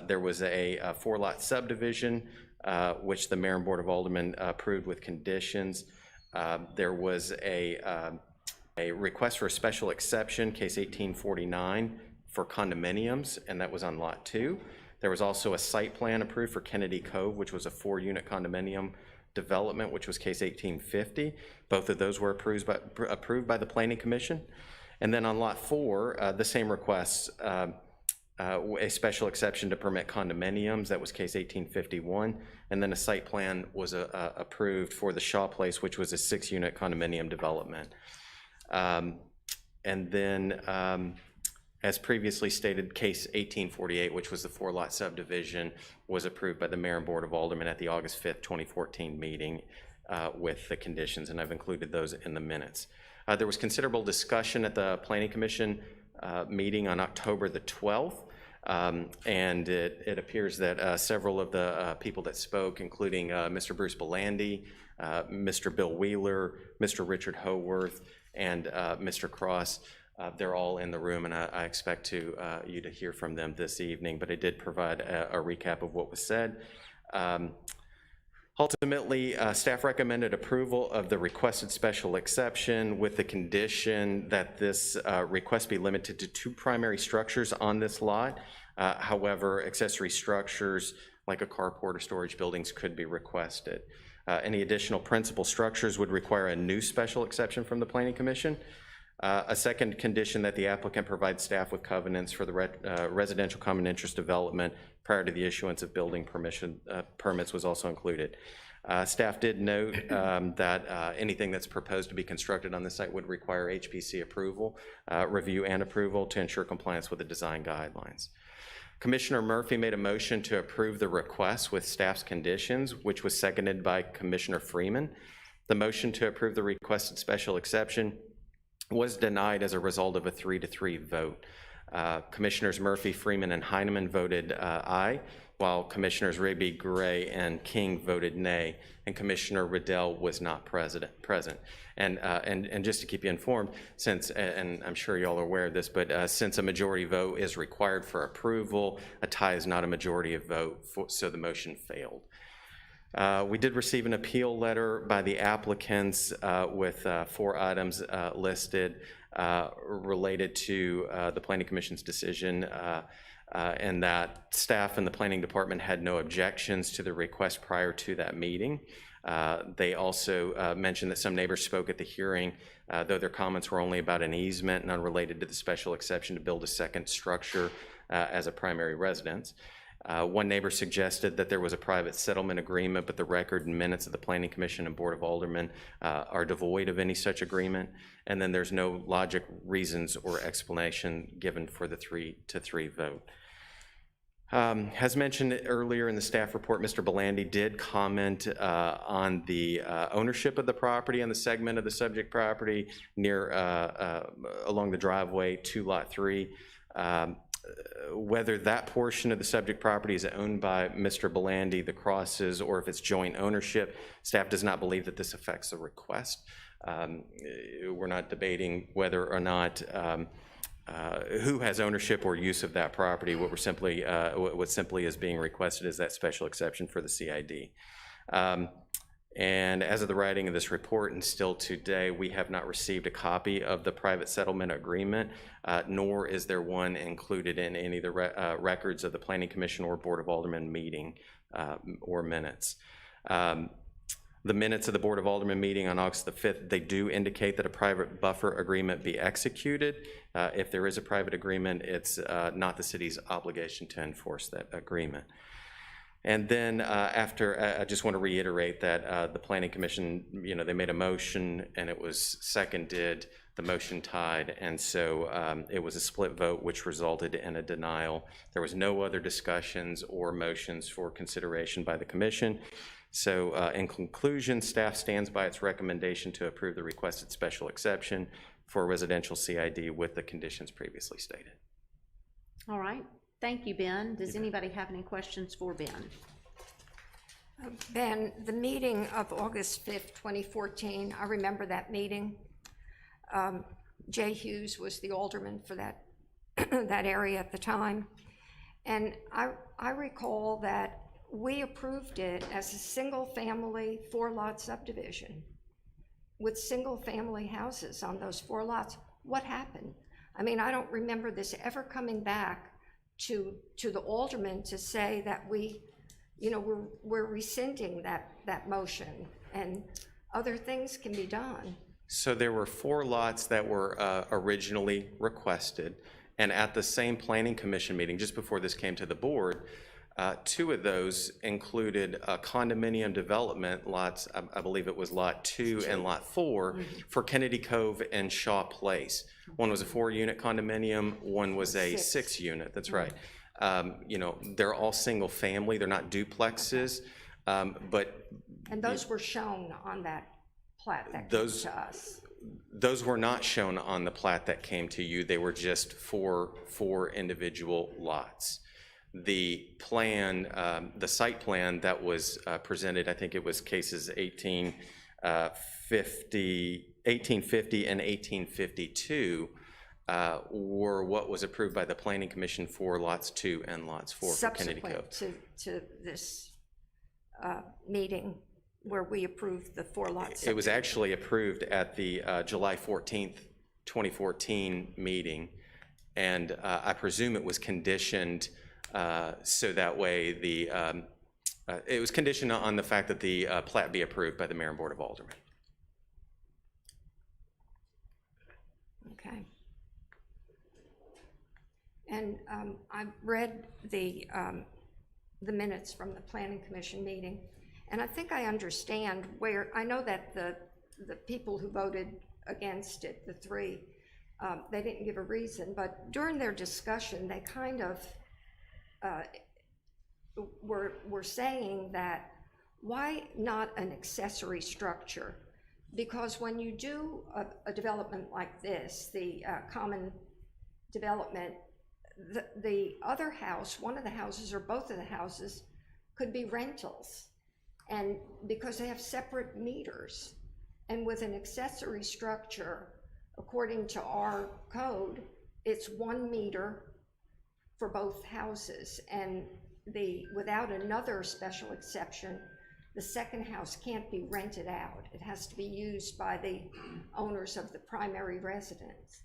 There was a 4-lot subdivision, which the Mayor and Board of Aldermen approved with conditions. There was a request for a special exception, case 1849, for condominiums, and that was on Lot 2. There was also a site plan approved for Kennedy Cove, which was a 4-unit condominium development, which was case 1850. Both of those were approved by the Planning Commission. And then on Lot 4, the same requests, a special exception to permit condominiums, that was case 1851. And then a site plan was approved for the Shaw Place, which was a 6-unit condominium development. And then, as previously stated, case 1848, which was the 4-lot subdivision, was approved by the Mayor and Board of Aldermen at the August 5th, 2014 meeting with the conditions, and I've included those in the minutes. There was considerable discussion at the Planning Commission meeting on October the 12th, and it appears that several of the people that spoke, including Mr. Bruce Belandi, Mr. Bill Wheeler, Mr. Richard Howarth, and Mr. Cross, they're all in the room, and I expect you to hear from them this evening, but I did provide a recap of what was said. Ultimately, staff recommended approval of the requested special exception with the condition that this request be limited to 2 primary structures on this lot. However, accessory structures like a carport or storage buildings could be requested. Any additional principal structures would require a new special exception from the Planning Commission. A second condition that the applicant provide staff with covenants for the residential common interest development prior to the issuance of building permits was also included. Staff did note that anything that's proposed to be constructed on the site would require HPC approval, review and approval to ensure compliance with the design guidelines. Commissioner Murphy made a motion to approve the request with staff's conditions, which was seconded by Commissioner Freeman. The motion to approve the requested special exception was denied as a result of a 3-3 vote. Commissioners Murphy, Freeman, and Heineman voted aye, while Commissioners Rigby, Gray, and King voted nay, and Commissioner Riddell was not present. And just to keep you informed, since, and I'm sure y'all are aware of this, but since a majority vote is required for approval, a tie is not a majority of vote, so the motion failed. We did receive an appeal letter by the applicants with 4 items listed related to the Planning Commission's decision, and that staff and the Planning Department had no objections to the request prior to that meeting. They also mentioned that some neighbors spoke at the hearing, though their comments were only about an easement and unrelated to the special exception to build a second structure as a primary residence. One neighbor suggested that there was a private settlement agreement, but the record and minutes of the Planning Commission and Board of Aldermen are devoid of any such agreement. And then there's no logic, reasons, or explanation given for the 3-3 vote. As mentioned earlier in the staff report, Mr. Belandi did comment on the ownership of the property on the segment of the subject property near along the driveway to Lot 3. Whether that portion of the subject property is owned by Mr. Belandi, the Crosses, or if it's joint ownership, staff does not believe that this affects the request. We're not debating whether or not who has ownership or use of that property. What simply is being requested is that special exception for the CID. And as of the writing of this report, and still today, we have not received a copy of the private settlement agreement, nor is there one included in any of the records of the Planning Commission or Board of Aldermen meeting or minutes. The minutes of the Board of Aldermen meeting on August the 5th, they do indicate that a private buffer agreement be executed. If there is a private agreement, it's not the city's obligation to enforce that agreement. And then I just want to reiterate that the Planning Commission, they made a motion and it was seconded, the motion tied, and so it was a split vote which resulted in a denial. There was no other discussions or motions for consideration by the Commission. So in conclusion, staff stands by its recommendation to approve the requested special exception for residential CID with the conditions previously stated. All right. Thank you, Ben. Does anybody have any questions for Ben? Ben, the meeting of August 5th, 2014, I remember that meeting. Jay Hughes was the alderman for that, that area at the time. And I recall that we approved it as a single-family 4-lot subdivision with single-family houses on those 4 lots. What happened? I mean, I don't remember this ever coming back to the alderman to say that we're rescinding that motion and other things can be done. So there were 4 lots that were originally requested, and at the same Planning Commission meeting, just before this came to the board, 2 of those included condominium development lots. I believe it was Lot 2 and Lot 4 for Kennedy Cove and Shaw Place. One was a 4-unit condominium, one was a 6-unit, that's right. They're all single family, they're not duplexes, but. And those were shown on that plat that came to us. Those were not shown on the plat that came to you, they were just four individual lots. The plan, the site plan that was presented, I think it was cases 1850 and 1852, were what was approved by the Planning Commission for lots 2 and lots 4 for Kennedy Cove. Subsequent to this meeting where we approved the 4 lots. It was actually approved at the July 14th, 2014 meeting, and I presume it was conditioned so that way it was conditioned on the fact that the plat be approved by the Mayor and Board of Aldermen. Okay. And I read the minutes from the Planning Commission meeting, and I think I understand where, I know that the people who voted against it, the 3, they didn't give a reason, but during their discussion, they kind of we're saying that why not an accessory structure? Because when you do a development like this, the common development, the other house, one of the houses or both of the houses could be rentals, and because they have separate meters. And with an accessory structure, according to our code, it's 1 meter for both houses, and without another special exception, the second house can't be rented out. It has to be used by the owners of the primary residence.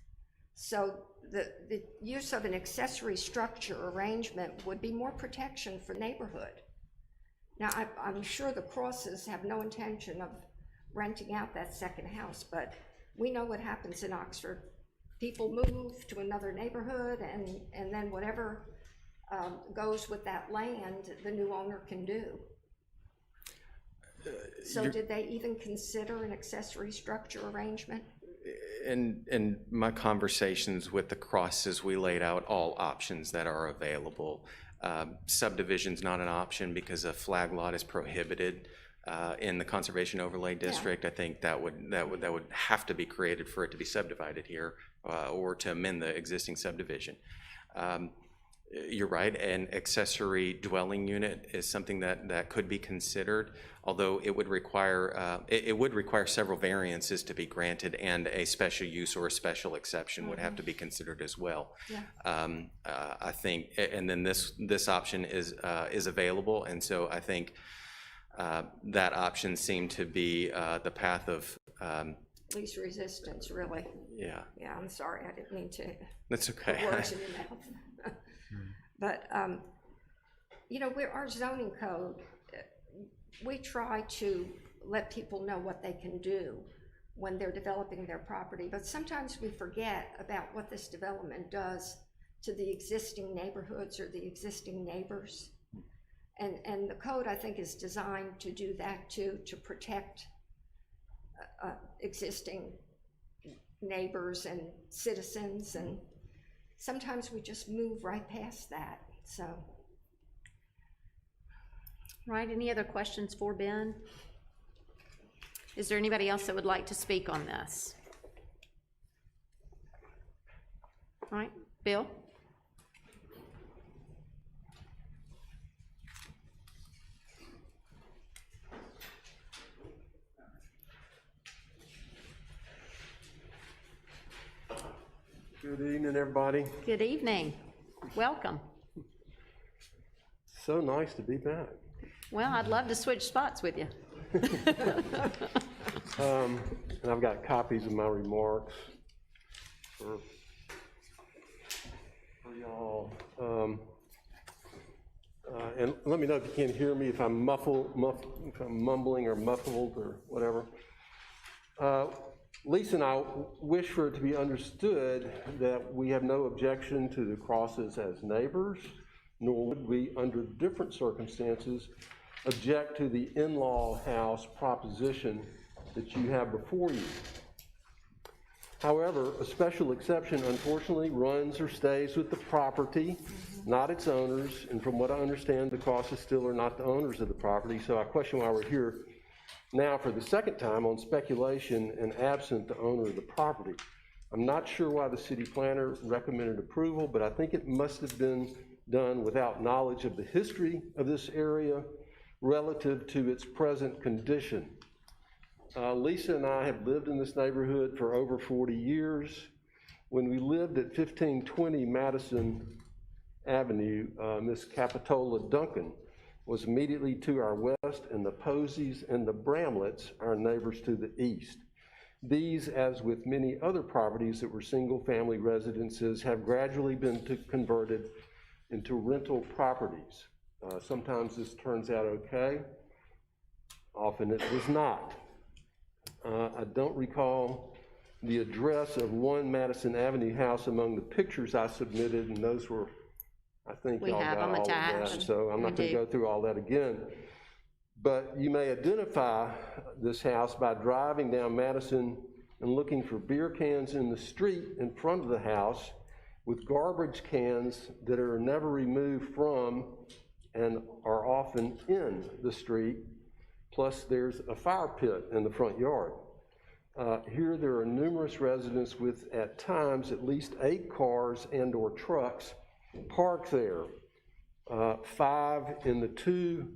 So the use of an accessory structure arrangement would be more protection for neighborhood. Now, I'm sure the Crosses have no intention of renting out that second house, but we know what happens in Oxford. People move to another neighborhood, and then whatever goes with that land, the new owner can do. So did they even consider an accessory structure arrangement? In my conversations with the Crosses, we laid out all options that are available. Subdivision's not an option because a flag lot is prohibited in the Conservation Overlay District. I think that would have to be created for it to be subdivided here, or to amend the existing subdivision. You're right, an accessory dwelling unit is something that could be considered, although it would require several variances to be granted, and a special use or a special exception would have to be considered as well. Yeah. I think, and then this option is available, and so I think that option seemed to be the path of Least resistance, really. Yeah. Yeah, I'm sorry, I didn't mean to. That's okay. Put words in your mouth. But, you know, our zoning code, we try to let people know what they can do when they're developing their property, but sometimes we forget about what this development does to the existing neighborhoods or the existing neighbors. And the code, I think, is designed to do that too, to protect existing neighbors and citizens, and sometimes we just move right past that, so. Right, any other questions for Ben? Is there anybody else that would like to speak on this? All right, Bill? Good evening, everybody. Good evening. Welcome. So nice to be back. Well, I'd love to switch spots with you. And I've got copies of my remarks for y'all. And let me know if you can't hear me, if I'm if I'm mumbling or muffled or whatever. Lisa and I wish for it to be understood that we have no objection to the Crosses as neighbors, nor would we, under different circumstances, object to the in-law house proposition that you have before you. However, a special exception unfortunately runs or stays with the property, not its owners, and from what I understand, the Crosses still are not the owners of the property, so I question why we're here now for the second time on speculation and absent the owner of the property. I'm not sure why the city planner recommended approval, but I think it must have been done without knowledge of the history of this area relative to its present condition. Lisa and I have lived in this neighborhood for over 40 years. When we lived at 1520 Madison Avenue, Miss Capitola Duncan was immediately to our west, and the Posies and the Bramletts, our neighbors to the east. These, as with many other properties that were single-family residences, have gradually been converted into rental properties. Sometimes this turns out okay, often it does not. I don't recall the address of one Madison Avenue house among the pictures I submitted, and those were, I think y'all got all of that, so I'm not going to go through all that again. But you may identify this house by driving down Madison and looking for beer cans in the street in front of the house with garbage cans that are never removed from and are often in the street, plus there's a fire pit in the front yard. Here there are numerous residents with, at times, at least 8 cars and/or trucks parked there. 5 in the 2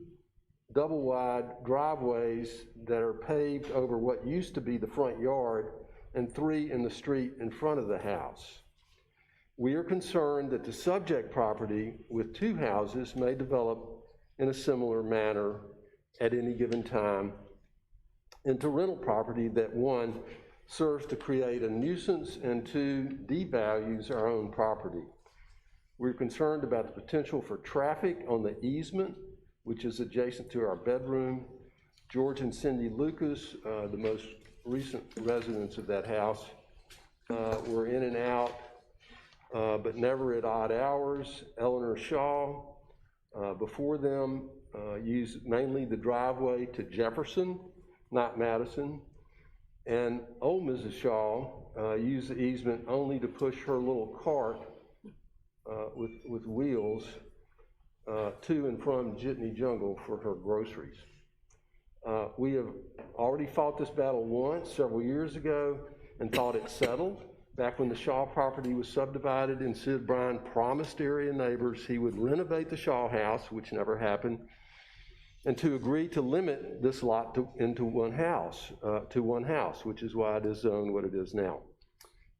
double-wide driveways that are paved over what used to be the front yard, and 3 in the street in front of the house. We are concerned that the subject property with 2 houses may develop in a similar manner at any given time into rental property that, 1, serves to create a nuisance, and 2, devalues our own property. We're concerned about the potential for traffic on the easement, which is adjacent to our bedroom. George and Cindy Lucas, the most recent residents of that house, were in and out, but never at odd hours. Eleanor Shaw, before them, used mainly the driveway to Jefferson, not Madison. And old Mrs. Shaw used the easement only to push her little cart with wheels to and from Jitney Jungle for her groceries. We have already fought this battle once, several years ago, and thought it settled. Back when the Shaw property was subdivided, and Sid Bryan promised area neighbors he would renovate the Shaw house, which never happened, and to agree to limit this lot to one house, which is why it is zoned what it is now.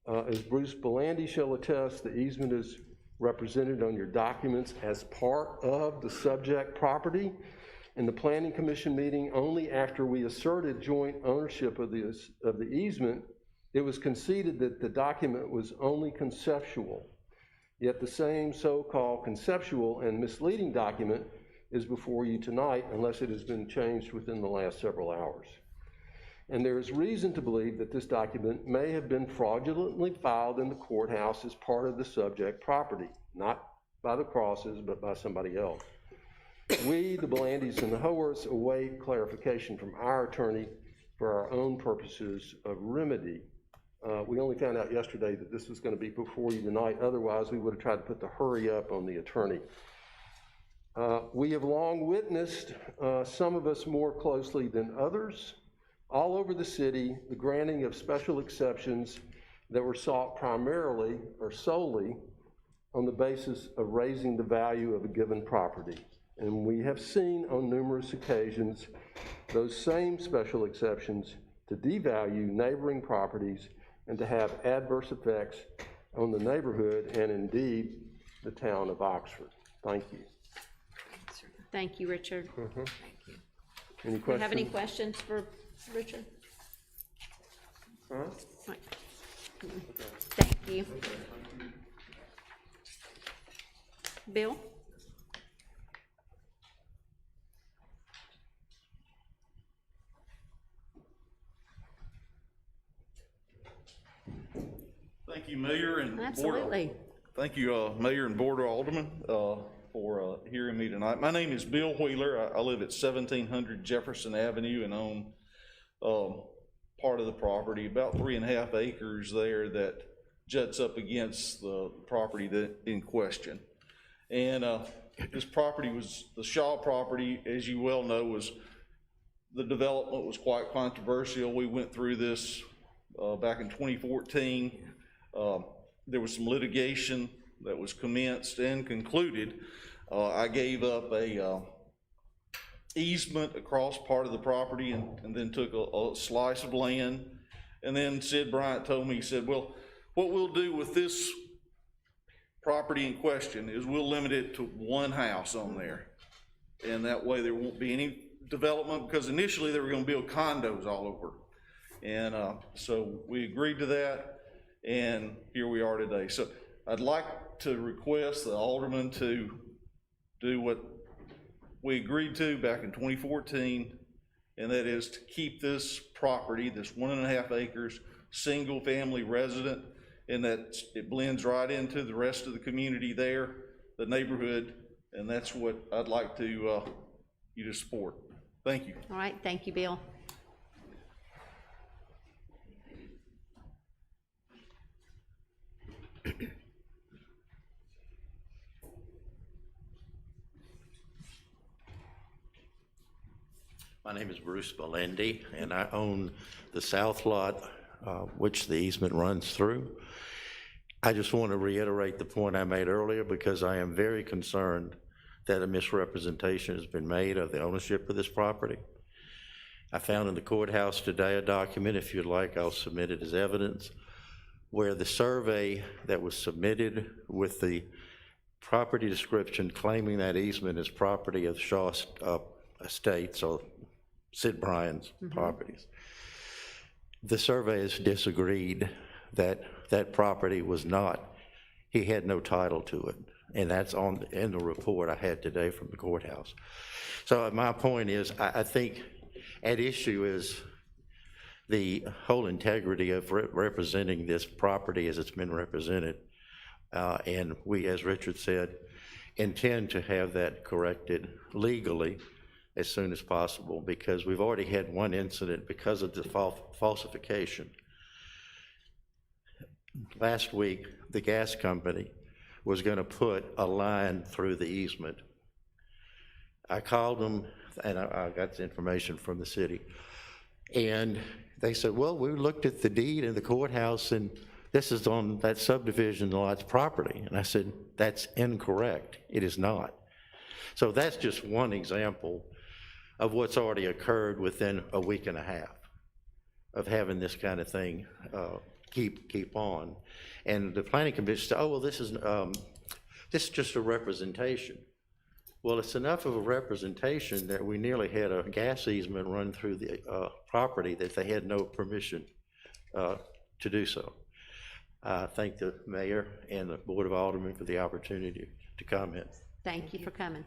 As Bruce Belandi shall attest, the easement is represented on your documents as part of the subject property. In the Planning Commission meeting, only after we asserted joint ownership of the easement, it was conceded that the document was only conceptual. Yet the same so-called conceptual and misleading document is before you tonight, unless it has been changed within the last several hours. And there is reason to believe that this document may have been fraudulently filed in the courthouse as part of the subject property, not by the Crosses, but by somebody else. We, the Belandis and the Howarths, await clarification from our attorney for our own purposes of remedy. We only found out yesterday that this was going to be before you tonight. Otherwise, we would have tried to put the hurry up on the attorney. We have long witnessed, some of us more closely than others, all over the city, the granting of special exceptions that were sought primarily or solely on the basis of raising the value of a given property. And we have seen on numerous occasions those same special exceptions to devalue neighboring properties and to have adverse effects on the neighborhood and indeed the town of Oxford. Thank you. Thank you, Richard. Thank you. Any Do you have any questions? questions for Richard? Huh? Right. Thank you. Bill? Thank you, Mayor and Board. Absolutely. Thank you, Mayor and Board of Aldermen, for hearing me tonight. My name is Bill Wheeler. I live at 1700 Jefferson Avenue and own part of the property, about 3.5 acres there that juts up against the property that in question. And this property was, the Shaw property, as you well know, the development was quite controversial. We went through this back in 2014. There was some litigation that was commenced and concluded. I gave up a easement across part of the property and then took a slice of land. And then Sid Bryant told me, he said, well, what we'll do with this property in question is we'll limit it to one house on there. And that way there won't be any development, because initially they were going to build condos all over. And so we agreed to that, and here we are today. So I'd like to request the alderman to do what we agreed to back in 2014, and that is to keep this property, this 1.5 acres, single family resident, and that it blends right into the rest of the community there, the neighborhood, and that's what I'd like to you to support. Thank you. All right, thank you, Bill. My name is Bruce Belendi, and I own the south lot, which the easement runs through. I just want to reiterate the point I made earlier because I am very concerned that a misrepresentation has been made of the ownership of this property. I found in the courthouse today a document, if you'd like, I'll submit it as evidence, where the survey that was submitted with the property description claiming that easement is property of Shaw Estates or Sid Bryan's properties. The surveyors disagreed that that property was not, he had no title to it. And that's in the report I had today from the courthouse. So my point is, I think at issue is the whole integrity of representing this property as it's been represented. And we, as Richard said, intend to have that corrected legally as soon as possible, because we've already had one incident because of the falsification. Last week, the gas company was going to put a line through the easement. I called them, and I got the information from the city, and they said, well, we looked at the deed in the courthouse, and this is on that subdivision lot's property. And I said, that's incorrect. It is not. So that's just one example of what's already occurred within a week and a half of having this kind of thing keep on. And the planning commission said, oh, well, this is just a representation. Well, it's enough of a representation that we nearly had a gas easement run through the property that they had no permission to do so. I thank the mayor and the Board of Aldermen for the opportunity to comment. Thank you for coming.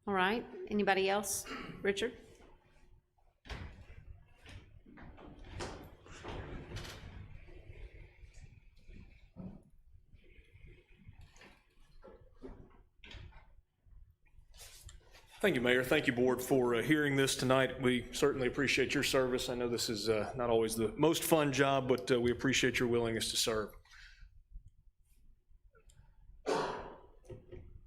All right, anybody else? Richard? Thank you, Mayor. Thank you, Board, for hearing this tonight. We certainly appreciate your service. I know this is not always the most fun job, but we appreciate your willingness to serve.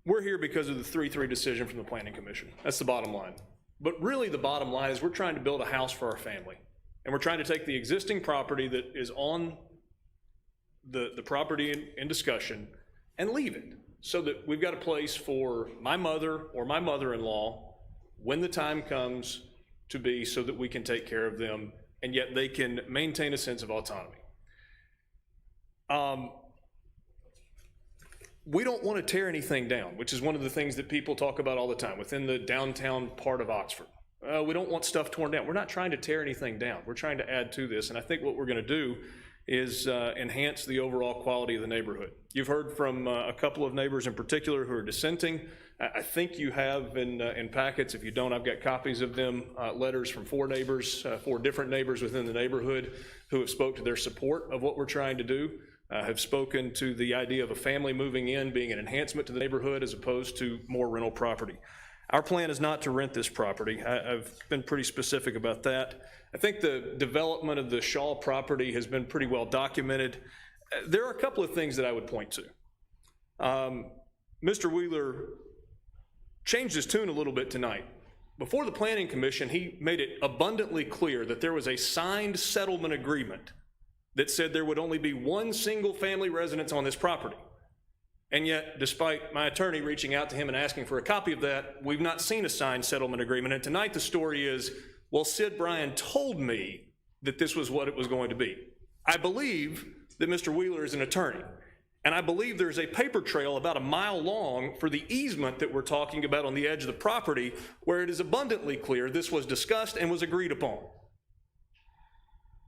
We're here because of the 3-3 decision from the Planning Commission. That's the bottom line. But really the bottom line is we're trying to build a house for our family. And we're trying to take the existing property that is on the property in discussion and leave it, so that we've got a place for my mother or my mother-in-law when the time comes to be, so that we can take care of them and yet they can maintain a sense of autonomy. We don't want to tear anything down, which is one of the things that people talk about all the time within the downtown part of Oxford. We don't want stuff torn down. We're not trying to tear anything down. We're trying to add to this, and I think what we're going to do is enhance the overall quality of the neighborhood. You've heard from a couple of neighbors in particular who are dissenting. I think you have in packets. If you don't, I've got copies of them, letters from 4 different neighbors within the neighborhood who have spoke to their support of what we're trying to do, have spoken to the idea of a family moving in being an enhancement to the neighborhood as opposed to more rental property. Our plan is not to rent this property. I've been pretty specific about that. I think the development of the Shaw property has been pretty well documented. There are a couple of things that I would point to. Mr. Wheeler changed his tune a little bit tonight. Before the Planning Commission, he made it abundantly clear that there was a signed settlement agreement that said there would only be one single family residence on this property. And yet, despite my attorney reaching out to him and asking for a copy of that, we've not seen a signed settlement agreement. And tonight the story is, well, Sid Bryan told me that this was what it was going to be. I believe that Mr. Wheeler is an attorney. And I believe there's a paper trail about a mile long for the easement that we're talking about on the edge of the property, where it is abundantly clear this was discussed and was agreed upon.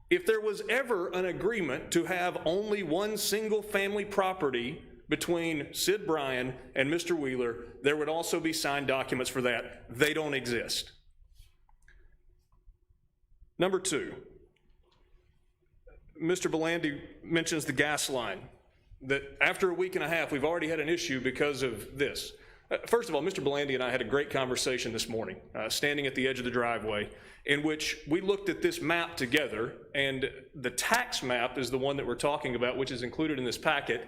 If there was ever an agreement to have only one single family property between Sid Bryan and Mr. Wheeler, there would also be signed documents for that. They don't exist. Number 2, Mr. Belendi mentions the gas line, that after a week and a half, we've already had an issue because of this. First of all, Mr. Belendi and I had a great conversation this morning, standing at the edge of the driveway, in which we looked at this map together, and the tax map is the one that we're talking about, which is included in this packet.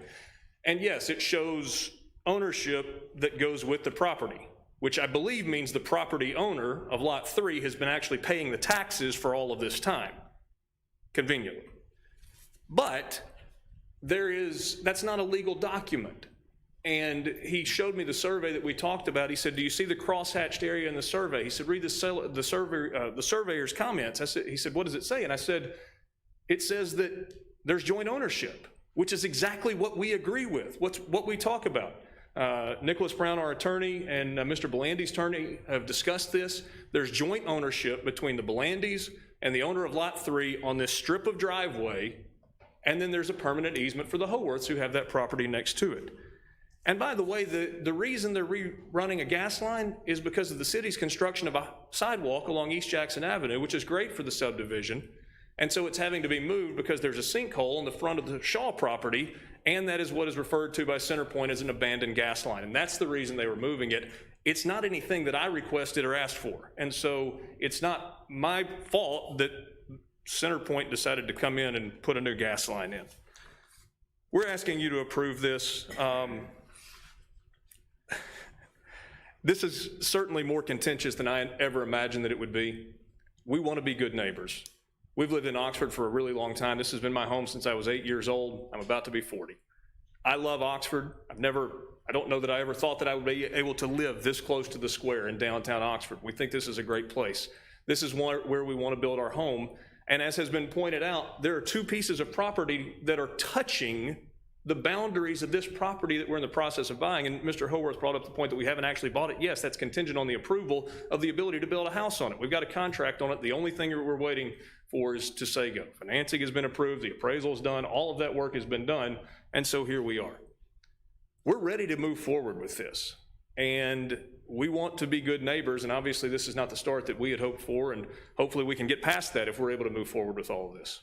And yes, it shows ownership that goes with the property. which I believe means the property owner of Lot 3 has been actually paying the taxes for all of this time, conveniently. But that's not a legal document. And he showed me the survey that we talked about. He said, do you see the crosshatched area in the survey? He said, read the surveyor's comments. He said, what does it say? And I said, it says that there's joint ownership, which is exactly what we agree with, what we talk about. Nicholas Brown, our attorney, and Mr. Belandi's attorney have discussed this. There's joint ownership between the Belandis and the owner of Lot 3 on this strip of driveway, and then there's a permanent easement for the Howarths who have that property next to it. And by the way, the reason they're rerunning a gas line is because of the city's construction of a sidewalk along East Jackson Avenue, which is great for the subdivision. And so it's having to be moved because there's a sinkhole in the front of the Shaw property, and that is what is referred to by CenterPoint as an abandoned gas line. And that's the reason they were moving it. It's not anything that I requested or asked for. And so it's not my fault that CenterPoint decided to come in and put a new gas line in. We're asking you to approve this. This is certainly more contentious than I ever imagined that it would be. We want to be good neighbors. We've lived in Oxford for a really long time. This has been my home since I was 8 years old. I'm about to be 40. I love Oxford. I don't know that I ever thought that I would be able to live this close to the square in downtown Oxford. We think this is a great place. This is where we want to build our home. And as has been pointed out, there are two pieces of property that are touching the boundaries of this property that we're in the process of buying. And Mr. Howarth brought up the point that we haven't actually bought it. Yes, that's contingent on the approval of the ability to build a house on it. We've got a contract on it. The only thing that we're waiting for is to say go. Financing has been approved, the appraisal is done, all of that work has been done, and so here we are. We're ready to move forward with this, and we want to be good neighbors, and obviously this is not the start that we had hoped for, and hopefully we can get past that if we're able to move forward with all of this.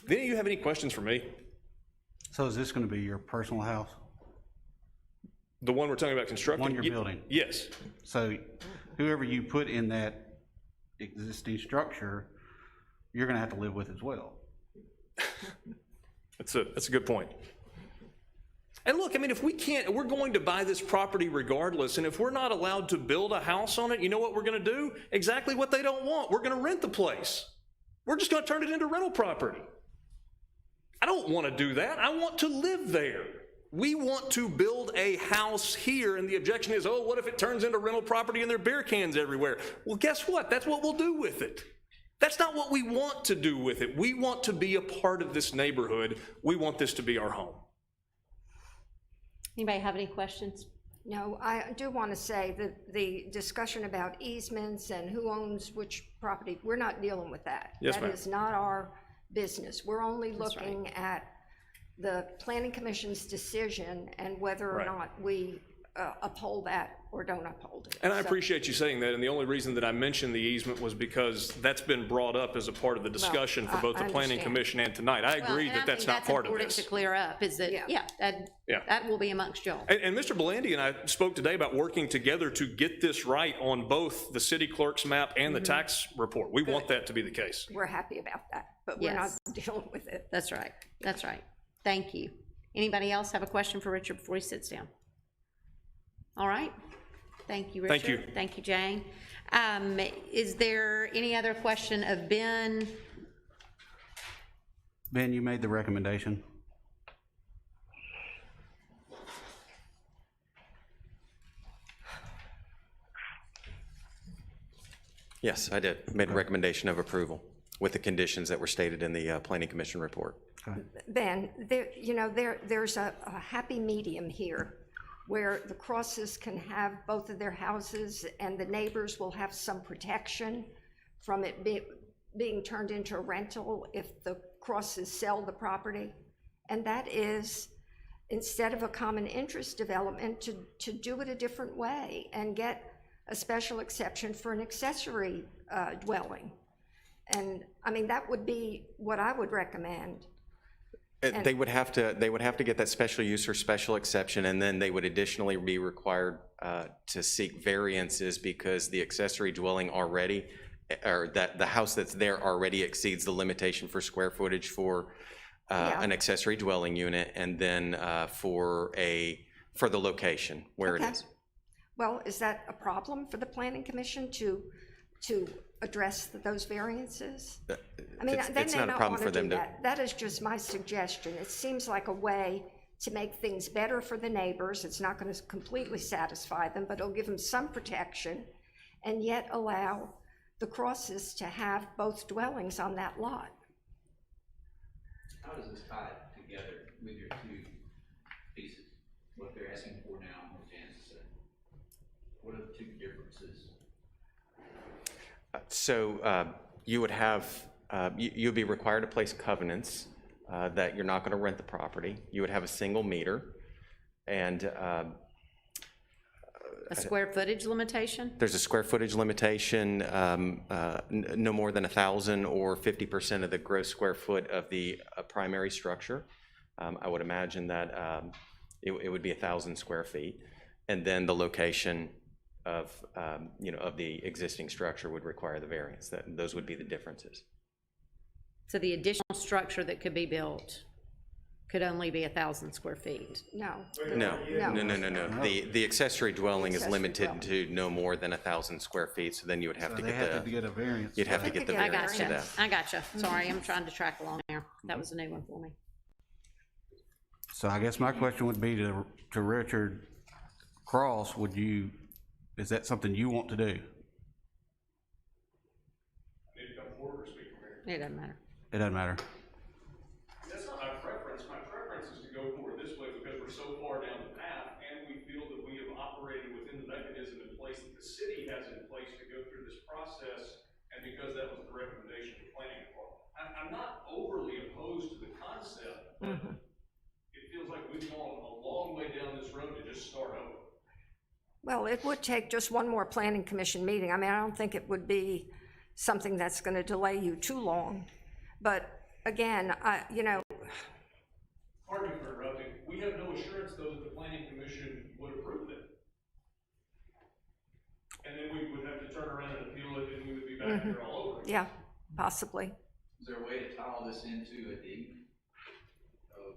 Do any of you have any questions for me? So is this going to be your personal house? The one we're talking about constructing? One you're building? Yes. So whoever you put in that existing structure, you're going to have to live with as well. That's a good point. And look, I mean, if we're going to buy this property regardless, and if we're not allowed to build a house on it, you know what we're going to do? Exactly what they don't want. We're going to rent the place. We're just going to turn it into rental property. I don't want to do that. I want to live there. We want to build a house here, and the objection is, oh, what if it turns into rental property and there are beer cans everywhere? Well, guess what? That's what we'll do with it. That's not what we want to do with it. We want to be a part of this neighborhood. We want this to be our home. Anybody have any questions? No, I do want to say that the discussion about easements and who owns which property, we're not dealing with that. Yes, ma'am. That is not our business. We're only looking at the Planning Commission's decision and whether or not we uphold that or don't uphold it. And I appreciate you saying that, and the only reason that I mentioned the easement was because that's been brought up as a part of the discussion for both the Planning Commission and tonight. I agree that that's not part of this. That's important to clear up, is that, that will be amongst y'all. And Mr. Belandi and I spoke today about working together to get this right on both the city clerk's map and the tax report. We want that to be the case. We're happy about that, but we're not dealing with it. That's right. That's right. Thank you. Anybody else have a question for Richard before he sits down? All right. Thank you, Richard. Thank you. Thank you, Jane. Is there any other question of Ben? Ben, you made the recommendation. Yes, I did. Made a recommendation of approval with the conditions that were stated in the Planning Commission report. Ben, there's a happy medium here where the Crosses can have both of their houses and the neighbors will have some protection from it being turned into a rental if the Crosses sell the property. And that is, instead of a common interest development, to do it a different way and get a special exception for an accessory dwelling. And I mean, that would be what I would recommend. They would have to get that special use or special exception, and then they would additionally be required to seek variances because the accessory dwelling already, or that the house that's there already exceeds the limitation for square footage for an accessory dwelling unit, and then for the location where it is. Well, is that a problem for the planning commission to address those variances? I mean, they It's may not a not problem want for to do them to, that. That is just my suggestion. It seems like a way to make things better for the neighbors. It's not going to completely satisfy them, but it'll give them some protection and yet allow the Crosses to have both dwellings on that lot. How does this tie together with your two pieces? What they're asking for now and what Janice said? What are the two differences? so you would have, you'd be required to place covenants that you're not going to rent the property. You would have a single meter, and A square footage limitation? there's a square footage limitation, no more than 1,000 or 50% of the gross square foot of the primary structure. I would imagine that it would be 1,000 square feet. And then the location of, of the existing structure would require the variance. Those would be the differences. So the additional structure that could be built could only be 1,000 square feet? No. No. The accessory dwelling is limited to no more than 1,000 square feet, so then you would have to They get have to get a variance. you'd have to get the I variance to gotcha, that. I gotcha. Sorry, I'm trying to track along there. That was a new one for me. So I guess my question would be to Richard Cross, is that something you want to do? Need to come forward or speak from here? It doesn't matter. It doesn't matter. That's not my preference. My preference is to go forward this way because we're so far down the path and we feel that we have operated within the mechanism in place that the city has in place to go through this process, and because that was the recommendation of the planning department. I'm not overly opposed to the concept, but it feels like we've gone a long way down this road to just start over. Well, it would take just one more planning commission meeting. I mean, I don't think it would be something that's going to delay you too long. But again, Pardon me for interrupting. We have no assurance, though, that the planning commission would approve it. And then we would have to turn around and appeal it, and we would be back here all over again. yeah, possibly. Is there a way to tie all this into a deed of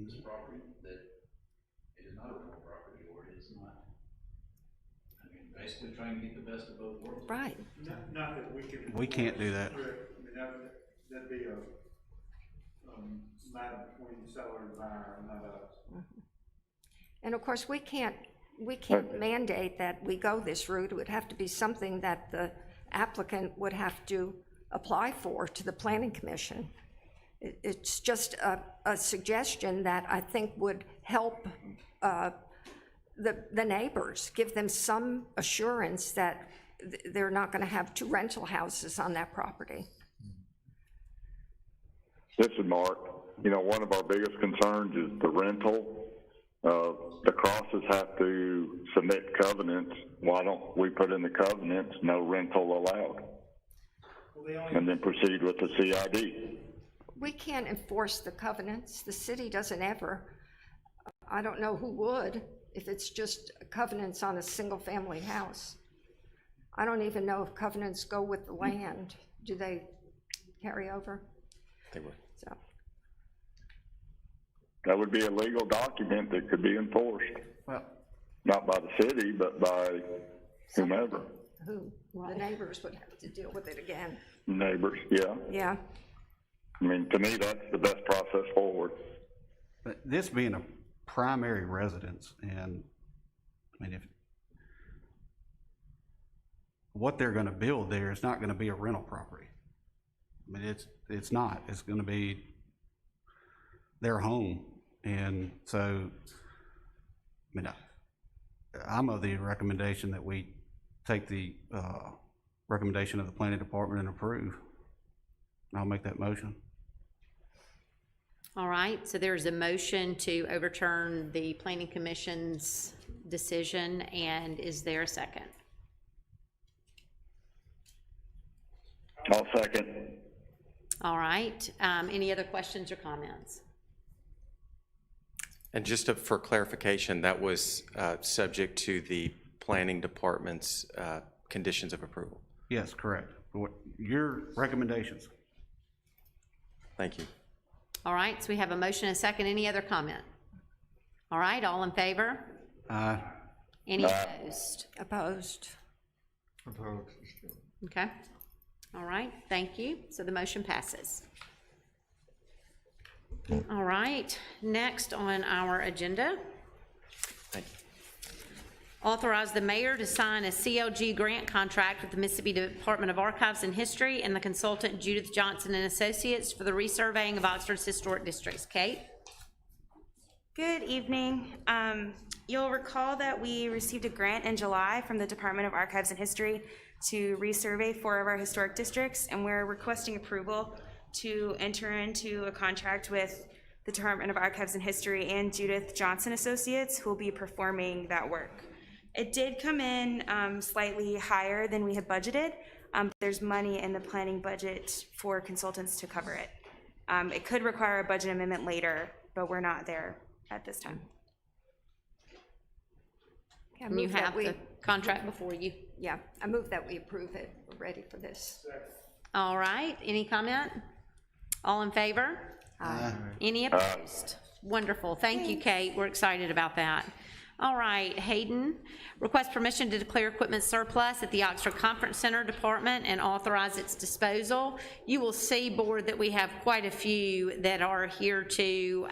this property that it is not a real property or it is not? I mean, basically trying to get the best of both worlds. Right. Not that we can. We can't do that. I mean, that'd be a, matter between the seller and buyer, not us. And of course, we can't mandate that we go this route. It would have to be something that the applicant would have to apply for to the planning commission. It's just a suggestion that I think would help the neighbors, give them some assurance that they're not going to have two rental houses on that property. This is Mark. One of our biggest concerns is the rental. The Crosses have to submit covenants. Why don't we put in the covenants, no rental allowed? And then proceed with the CID. We can't enforce the covenants. The city doesn't ever. I don't know who would if it's just covenants on a single-family house. I don't even know if covenants go with the land. Do they carry over? They would. So. That would be a legal document that could be enforced. Well, not by the city, but by whomever. Who? The neighbors would have to deal with it again. Neighbors, yeah. Yeah. I mean, to me, that's the best process forward. But this being a primary residence, and I mean, if what they're gonna build there is not gonna be a rental property. I mean, it's not. It's gonna be their home. And so, I mean, I'm of the recommendation that we take the recommendation of the planning department and approve. I'll make that motion. All right, so there's a motion to overturn the planning commission's decision, and is there a second? I'll second. All right, any other questions or comments? And just for clarification, that was subject to the planning department's conditions of approval. Yes, correct. Your recommendations. Thank you. All right, so we have a motion and a second. Any other comment? All right, all in favor? Aye. Any opposed? Opposed. Okay. All right, thank you. So the motion passes. All right, next on our agenda. Authorize the mayor to sign a CLG grant contract with the Mississippi Department of Archives and History and the consultant Judith Johnson and Associates for the resurveying of Oxford's historic districts. Kate? Good evening. You'll recall that we received a grant in July from the Department of Archives and History to resurvey 4 of our historic districts, and we're requesting approval to enter into a contract with the Department of Archives and History and Judith Johnson Associates, who will be performing that work. It did come in slightly higher than we had budgeted. There's money in the planning budget for consultants to cover it. It could require a budget amendment later, but we're not there at this time. Okay, I And you move that have we- the contract before you. Yeah, I move that we approve it. We're ready for this. All right, any comment? All in favor? Aye. Any opposed? Wonderful, thank you, Kate, we're excited about that. All right, Hayden, request permission to declare equipment surplus at the Oxford Conference Center Department and authorize its disposal. You will see, Board, that we have quite a few that are here to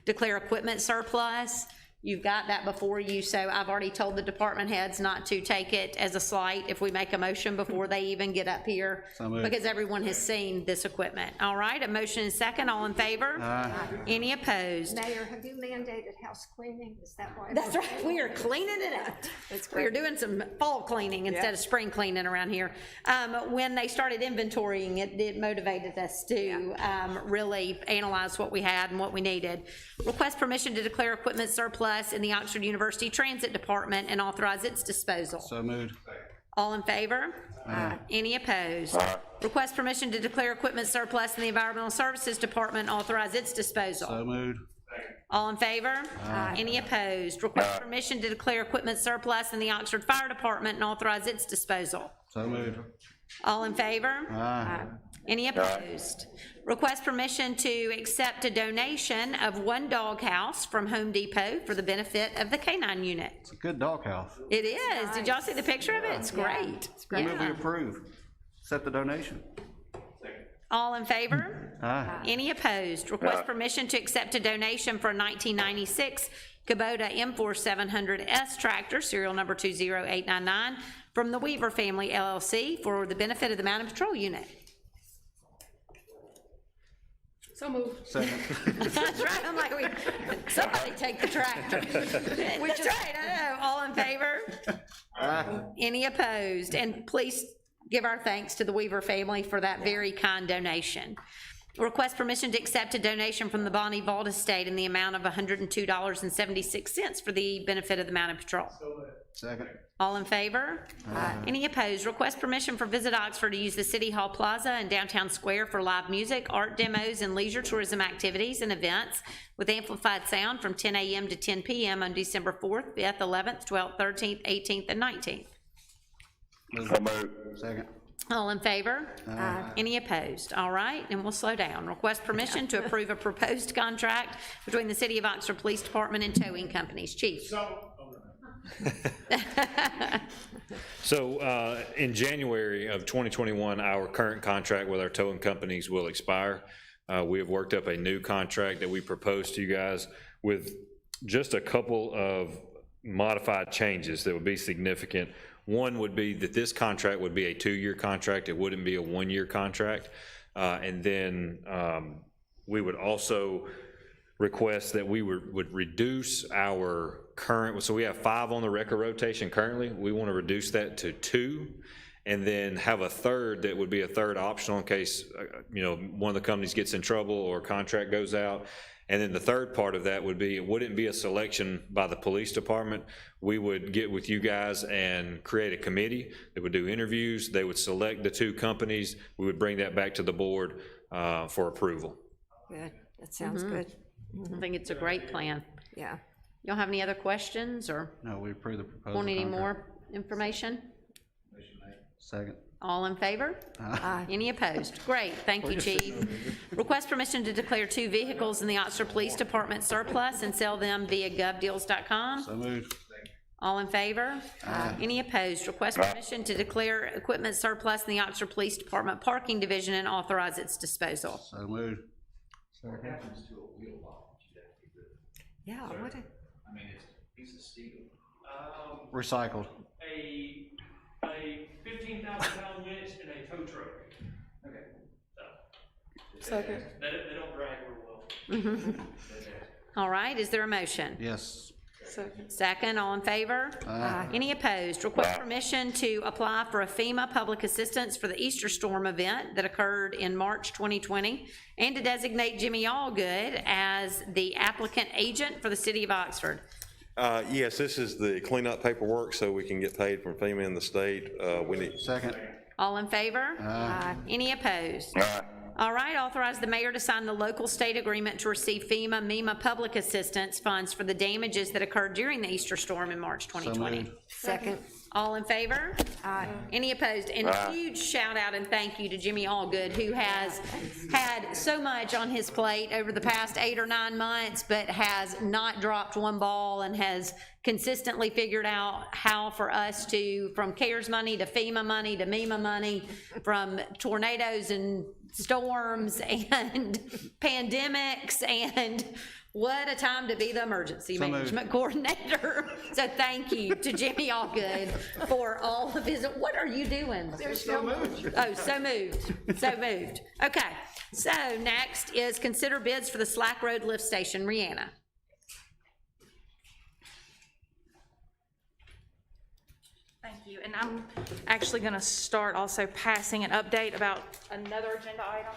declare equipment surplus. You've got that before you, so I've already told the department heads not to take it as a slight if we make a motion before they even get up here, So moved. because everyone has seen this equipment. All right, a motion is second, all in favor? Any opposed? Mayor, have you mandated house cleaning? Is that why? That's right, we are cleaning it up. That's We are great. doing some fall cleaning instead of spring cleaning around here. When they started inventorying it, it motivated us to really analyze what we had and what we needed. Request permission to declare equipment surplus in the Oxford University Transit Department and authorize its disposal. So moved. All in favor? Any opposed? Request permission to declare equipment surplus in the Environmental Services Department, authorize its disposal. So moved. All in favor? Any opposed? Request permission to declare equipment surplus in the Oxford Fire Department and authorize its disposal. So moved. All in favor? Any opposed? Request permission to accept a donation of 1 doghouse from Home Depot for the benefit of the K-9 unit. It's a good doghouse. It is. Did y'all see the picture of it? It's great. Move we Yeah. approve. Accept the donation. All in favor? Any opposed? Request permission to accept a donation for a 1996 Kubota M4700S tractor, serial number 20899, from the Weaver Family LLC for the benefit of the Mountain Patrol Unit. So moved. Second. That's right, I'm like, somebody take the tractor. That's right, I know. All in favor? Any opposed? And please give our thanks to the Weaver family for that very kind donation. Request permission to accept a donation from the Bonnie Vault Estate in the amount of $102.76 for the benefit of the Mountain Patrol. Second. All in favor? Any opposed? Request permission for Visit Oxford to use the City Hall Plaza and Downtown Square for live music, art demos, and leisure tourism activities and events with amplified sound from 10 a.m. to 10 p.m. on December 4th, 5th, 11th, 12th, 13th, 18th, and 19th. So moved. Second. All in favor? Any opposed? All right, and we'll slow down. Request permission to approve a proposed contract between the City of Oxford Police Department and towing companies. Chief? So in January of 2021, our current contract with our towing companies will expire. We have worked up a new contract that we proposed to you guys with just a couple of modified changes that would be significant. One would be that this contract would be a 2-year contract. It wouldn't be a 1-year contract. And then we would also request that we would reduce our current, so we have 5 on the record rotation currently. We want to reduce that to 2, and then have a third that would be a third optional in case, one of the companies gets in trouble or a contract goes out. And then the third part of that would be, it wouldn't be a selection by the police department. We would get with you guys and create a committee that would do interviews. They would select the 2 companies. We would bring that back to the board for approval. Good, that sounds good. I think it's a great plan. Yeah. Y'all have any other questions or No, we approve the proposal. want any contract. more information? Second. All in favor? Any opposed? Great, thank you, Chief. Request permission to declare 2 vehicles in the Oxford Police Department surplus and sell them via govdeals.com. So moved. All in favor? Any opposed? Request permission to declare equipment surplus in the Oxford Police Department Parking Division and authorize its disposal. So moved. What happens to a wheel lock? Yeah, what a, I mean, it's a piece of steel. Recycled. A 15,000-pound winch and a tow truck. Okay. Second. They don't drag real well. All right, is there a motion? Yes. Second. Second, all in favor? Any opposed? Request permission to apply for a FEMA public assistance for the Easter storm event that occurred in March 2020 and to designate Jimmy Allgood as the applicant agent for the city of Oxford. Yes, this is the cleanup paperwork so we can get paid from FEMA in the state. We need. Second. All in favor? Any opposed? All right, authorize the mayor to sign the local state agreement to receive MEMA public assistance funds for the damages that occurred during the Easter storm in March 2020. second. All in favor? Any opposed? And a huge shout out and thank you to Jimmy Allgood, who has had so much on his plate over the past 8 or 9 months, but has not dropped one ball and has consistently figured out how for us to, from CARES money to FEMA money to MEMA money, from tornadoes and storms and pandemics, and what a time to be the emergency management coordinator. So thank you to Jimmy Allgood for all of his, what are you doing? So moved. Oh, so moved, so moved. Okay, so next is consider bids for the Slack Road Lift Station. Rihanna. Thank you, and I'm actually gonna start also passing an update about another agenda item,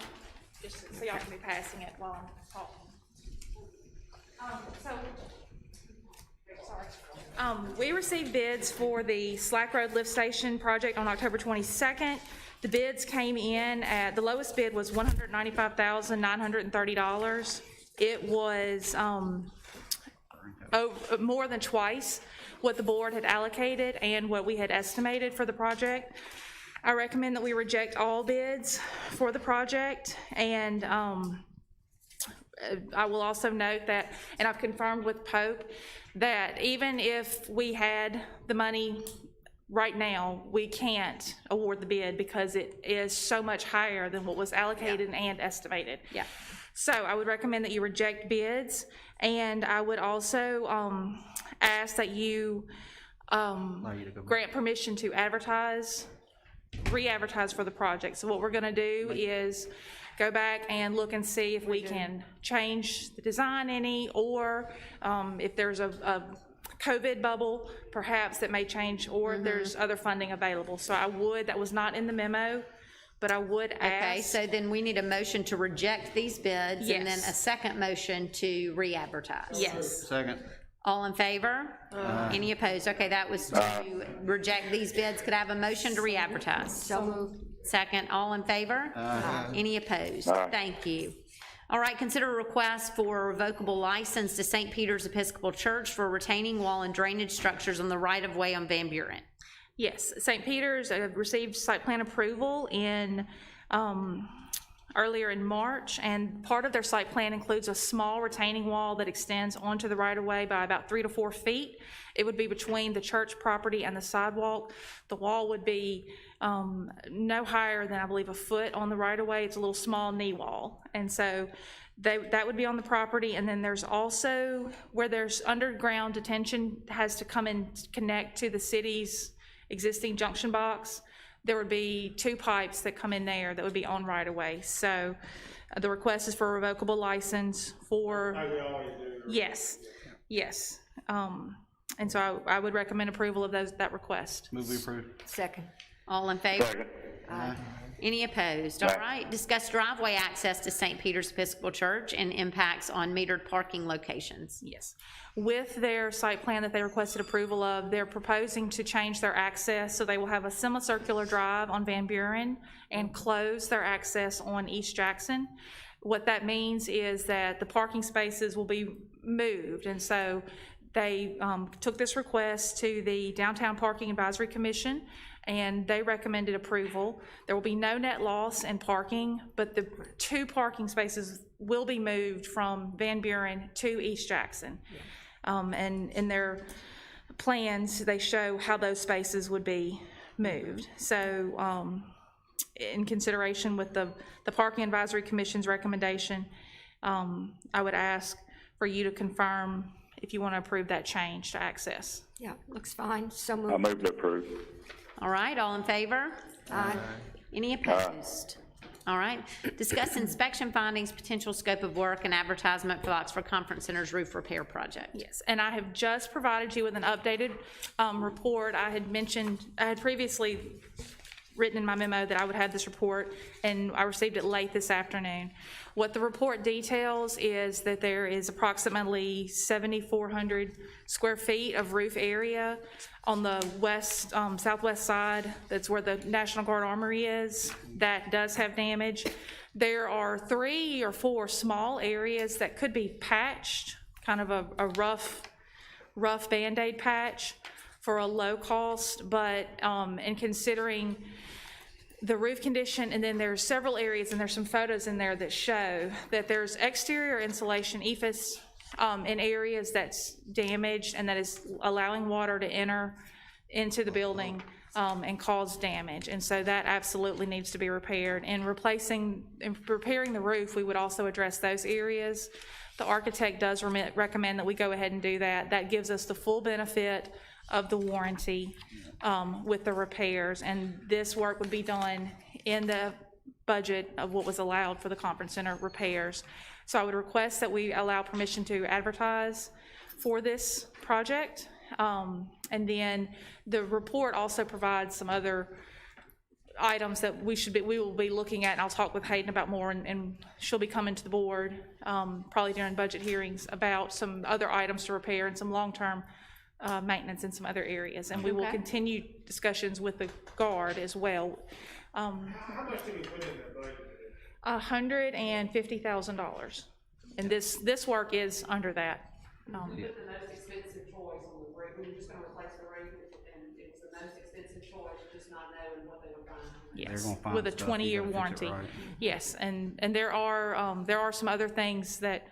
just so y'all can be passing it while I'm talking. We received bids for the Slack Road Lift Station project on October 22nd. The bids came in at, the lowest bid was $195,930. It was more than twice what the board had allocated and what we had estimated for the project. I recommend that we reject all bids for the project, and I will also note that, and I've confirmed with Pope, that even if we had the money right now, we can't award the bid because it is so much higher than what was allocated and estimated. Yeah. So I would recommend that you reject bids, and I would also ask that you grant permission to advertise, re-advertise for the project. So what we're gonna do is go back and look and see if we can change the design any, or if there's a COVID bubble, perhaps that may change, or if there's other funding available. So I would, that was not in the memo, but I would ask. Okay, so then we need a motion to reject these bids, and then Yes. a second motion to re-advertise. Yes. Second. All in favor? Any opposed? Okay, that was to reject these bids. Could I have a motion to re-advertise? So moved. Second, all in favor? Any opposed? Thank you. All right, consider a request for a revocable license to St. Peter's Episcopal Church for retaining wall and drainage structures on the right-of-way on Van Buren. Yes, St. Peter's received site plan approval in, earlier in March, and part of their site plan includes a small retaining wall that extends onto the right-of-way by about 3 to 4 feet. It would be between the church property and the sidewalk. The wall would be no higher than, I believe, a foot on the right-of-way. It's a little small knee wall, and so that would be on the property. And then there's also, where there's underground detention has to come and connect to the city's existing junction box, there would be 2 pipes that come in there that would be on right away. So the request is for a revocable license for. Like we always do. Yes, yes. And so I would recommend approval of that request. Move we approve. Second. All in favor? Any opposed? All right, discuss driveway access to St. Peter's Episcopal Church and impacts on metered parking locations. Yes. With their site plan that they requested approval of, they're proposing to change their access, so they will have a semicircular drive on Van Buren and close their access on East Jackson. What that means is that the parking spaces will be moved, and so they took this request to the Downtown Parking Advisory Commission, and they recommended approval. There will be no net loss in parking, but the 2 parking spaces will be moved from Van Buren to East Jackson. And in their plans, they show how those spaces would be moved. So in consideration with the Parking Advisory Commission's recommendation, I would ask for you to confirm if you want to approve that change to access. Yeah, looks fine, so I moved. move to approve. All right, all in favor? Aye. Any opposed? All right, discuss inspection findings, potential scope of work, and advertisement for the Oxford Conference Center's roof repair project. Yes, and I have just provided you with an updated report. I had previously written in my memo that I would have this report, and I received it late this afternoon. What the report details is that there is approximately 7,400 square feet of roof area on the west, southwest side. That's where the National Guard Armory is. That does have damage. There are 3 or 4 small areas that could be patched, kind of a rough Band-Aid patch for a low cost, but in considering the roof condition, and then there's several areas, and there's some photos in there that show that there's exterior insulation, EIFS, in areas that's damaged and that is allowing water to enter into the building and cause damage. And so that absolutely needs to be repaired. And repairing the roof, we would also address those areas. The architect does recommend that we go ahead and do that. That gives us the full benefit of the warranty with the repairs, and this work would be done in the budget of what was allowed for the conference center repairs. So I would request that we allow permission to advertise for this project, and then the report also provides some other items that we will be looking at, and I'll talk with Hayden about more, and she'll be coming to the board probably during budget hearings about some other items to repair and some long-term maintenance in some other areas, and we will continue discussions with the Guard as well. How much did we put in the budget? $150,000, and this work is under that. The most expensive choice on the roof. We're just gonna replace the roof, and it's the most expensive choice, just not knowing what they were buying. Yes, They're gonna find with a stuff, you 20-year gotta fix it warranty. right. Yes, and there are some other things that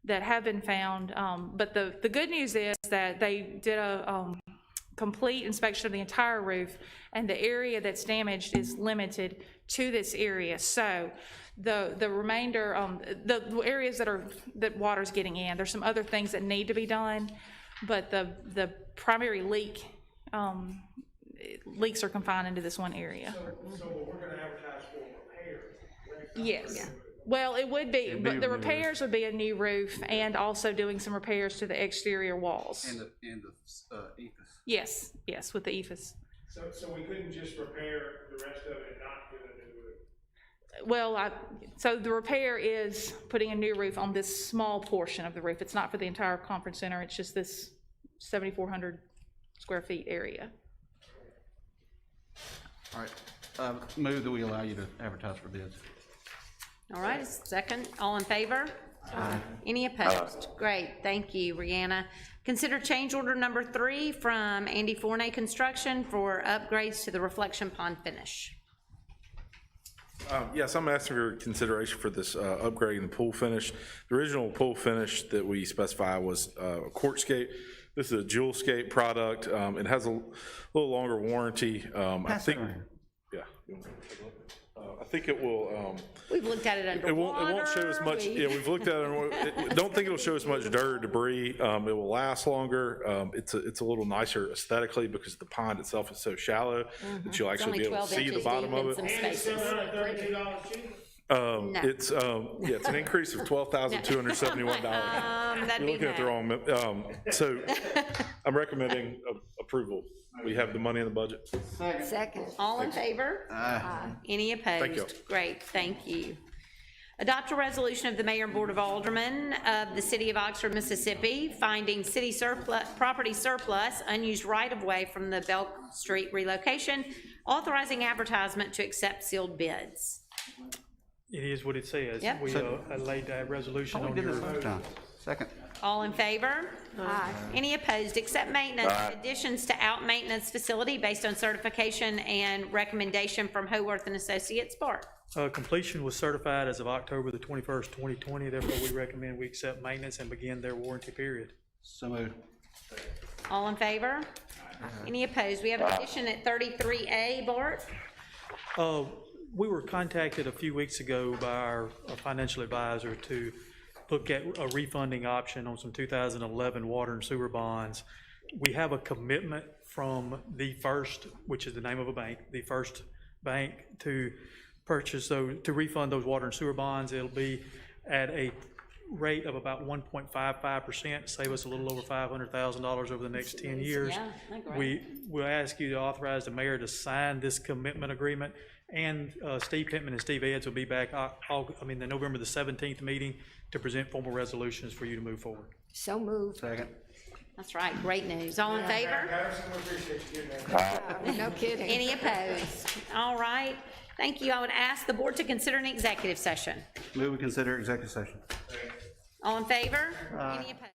have been found, but the good news is that they did a complete inspection of the entire roof, and the area that's damaged is limited to this area. So the remainder, the areas that water's getting in, there's some other things that need to be done, but the primary leaks are confined into this one area. So we're gonna advertise for repairs, correct? Yes. Well, it would be, but the repairs would be a new roof and also doing some repairs to the exterior walls. And the EIFS. Yes, with the EIFS. So we couldn't just repair the rest of it and not do a new roof? Well, so the repair is putting a new roof on this small portion of the roof. It's not for the entire conference center. It's just this 7,400 square feet area. All right, move that we allow you to advertise for bids. All right, second, all in favor? Any opposed? Great, thank you, Rihanna. Consider change order number 3 from Andy Forney Construction for upgrades to the reflection pond finish. Yes, I'm asking for consideration for this upgrade in the pool finish. The original pool finish that we specified was a quartzscape. This is a Jewelscape product. It has a little longer warranty. I think it will. We've looked at it underwater. It won't show as much. Yeah, we've looked at it. Don't think it'll show as much dirt, debris. It will last longer. It's a little nicer aesthetically because the pond itself is so shallow that you'll actually be able to see the bottom of it. And it's $732 cheaper? It's it's an increase of $12,271. That'd You're be looking at the wrong. So I'm recommending approval. We have the money in the budget. Second. All in favor? Any opposed? Thank you. Great, thank you. Adopt a resolution of the Mayor and Board of Aldermen of the City of Oxford, Mississippi, finding city property surplus, unused right-of-way from the Belk Street relocation, authorizing advertisement to accept sealed bids. It is what it says. Yep. We laid that resolution Oh, we on did your. this last time. Second. All in favor? Aye. Any opposed? Accept maintenance additions to out maintenance facility based on certification and recommendation from Haworth and Associates, Bart. Completion was certified as of October the 21st, 2020. Therefore, we recommend we accept maintenance and begin their warranty period. So moved. All in favor? Any opposed? We have an addition at 33A, Bart. We were contacted a few weeks ago by our financial advisor to look at a refunding option on some 2011 water and sewer bonds. We have a commitment from The First, which is the name of a bank, The First Bank, to purchase those, to refund those water and sewer bonds. It'll be at a rate of about 1.55%, save us a little over $500,000 over the next 10 years. Yeah, great. We'll ask you to authorize the mayor to sign this commitment agreement, and Steve Pittman and Steve Eds will be back, the November the 17th meeting to present formal resolutions for you to move forward. So moved. Second. That's right, great news. All in favor? Patterson, we appreciate you getting that. No kidding. Any opposed? All right, thank you. I would ask the board to consider an executive session. Move we consider executive session. All in favor? Any opposed?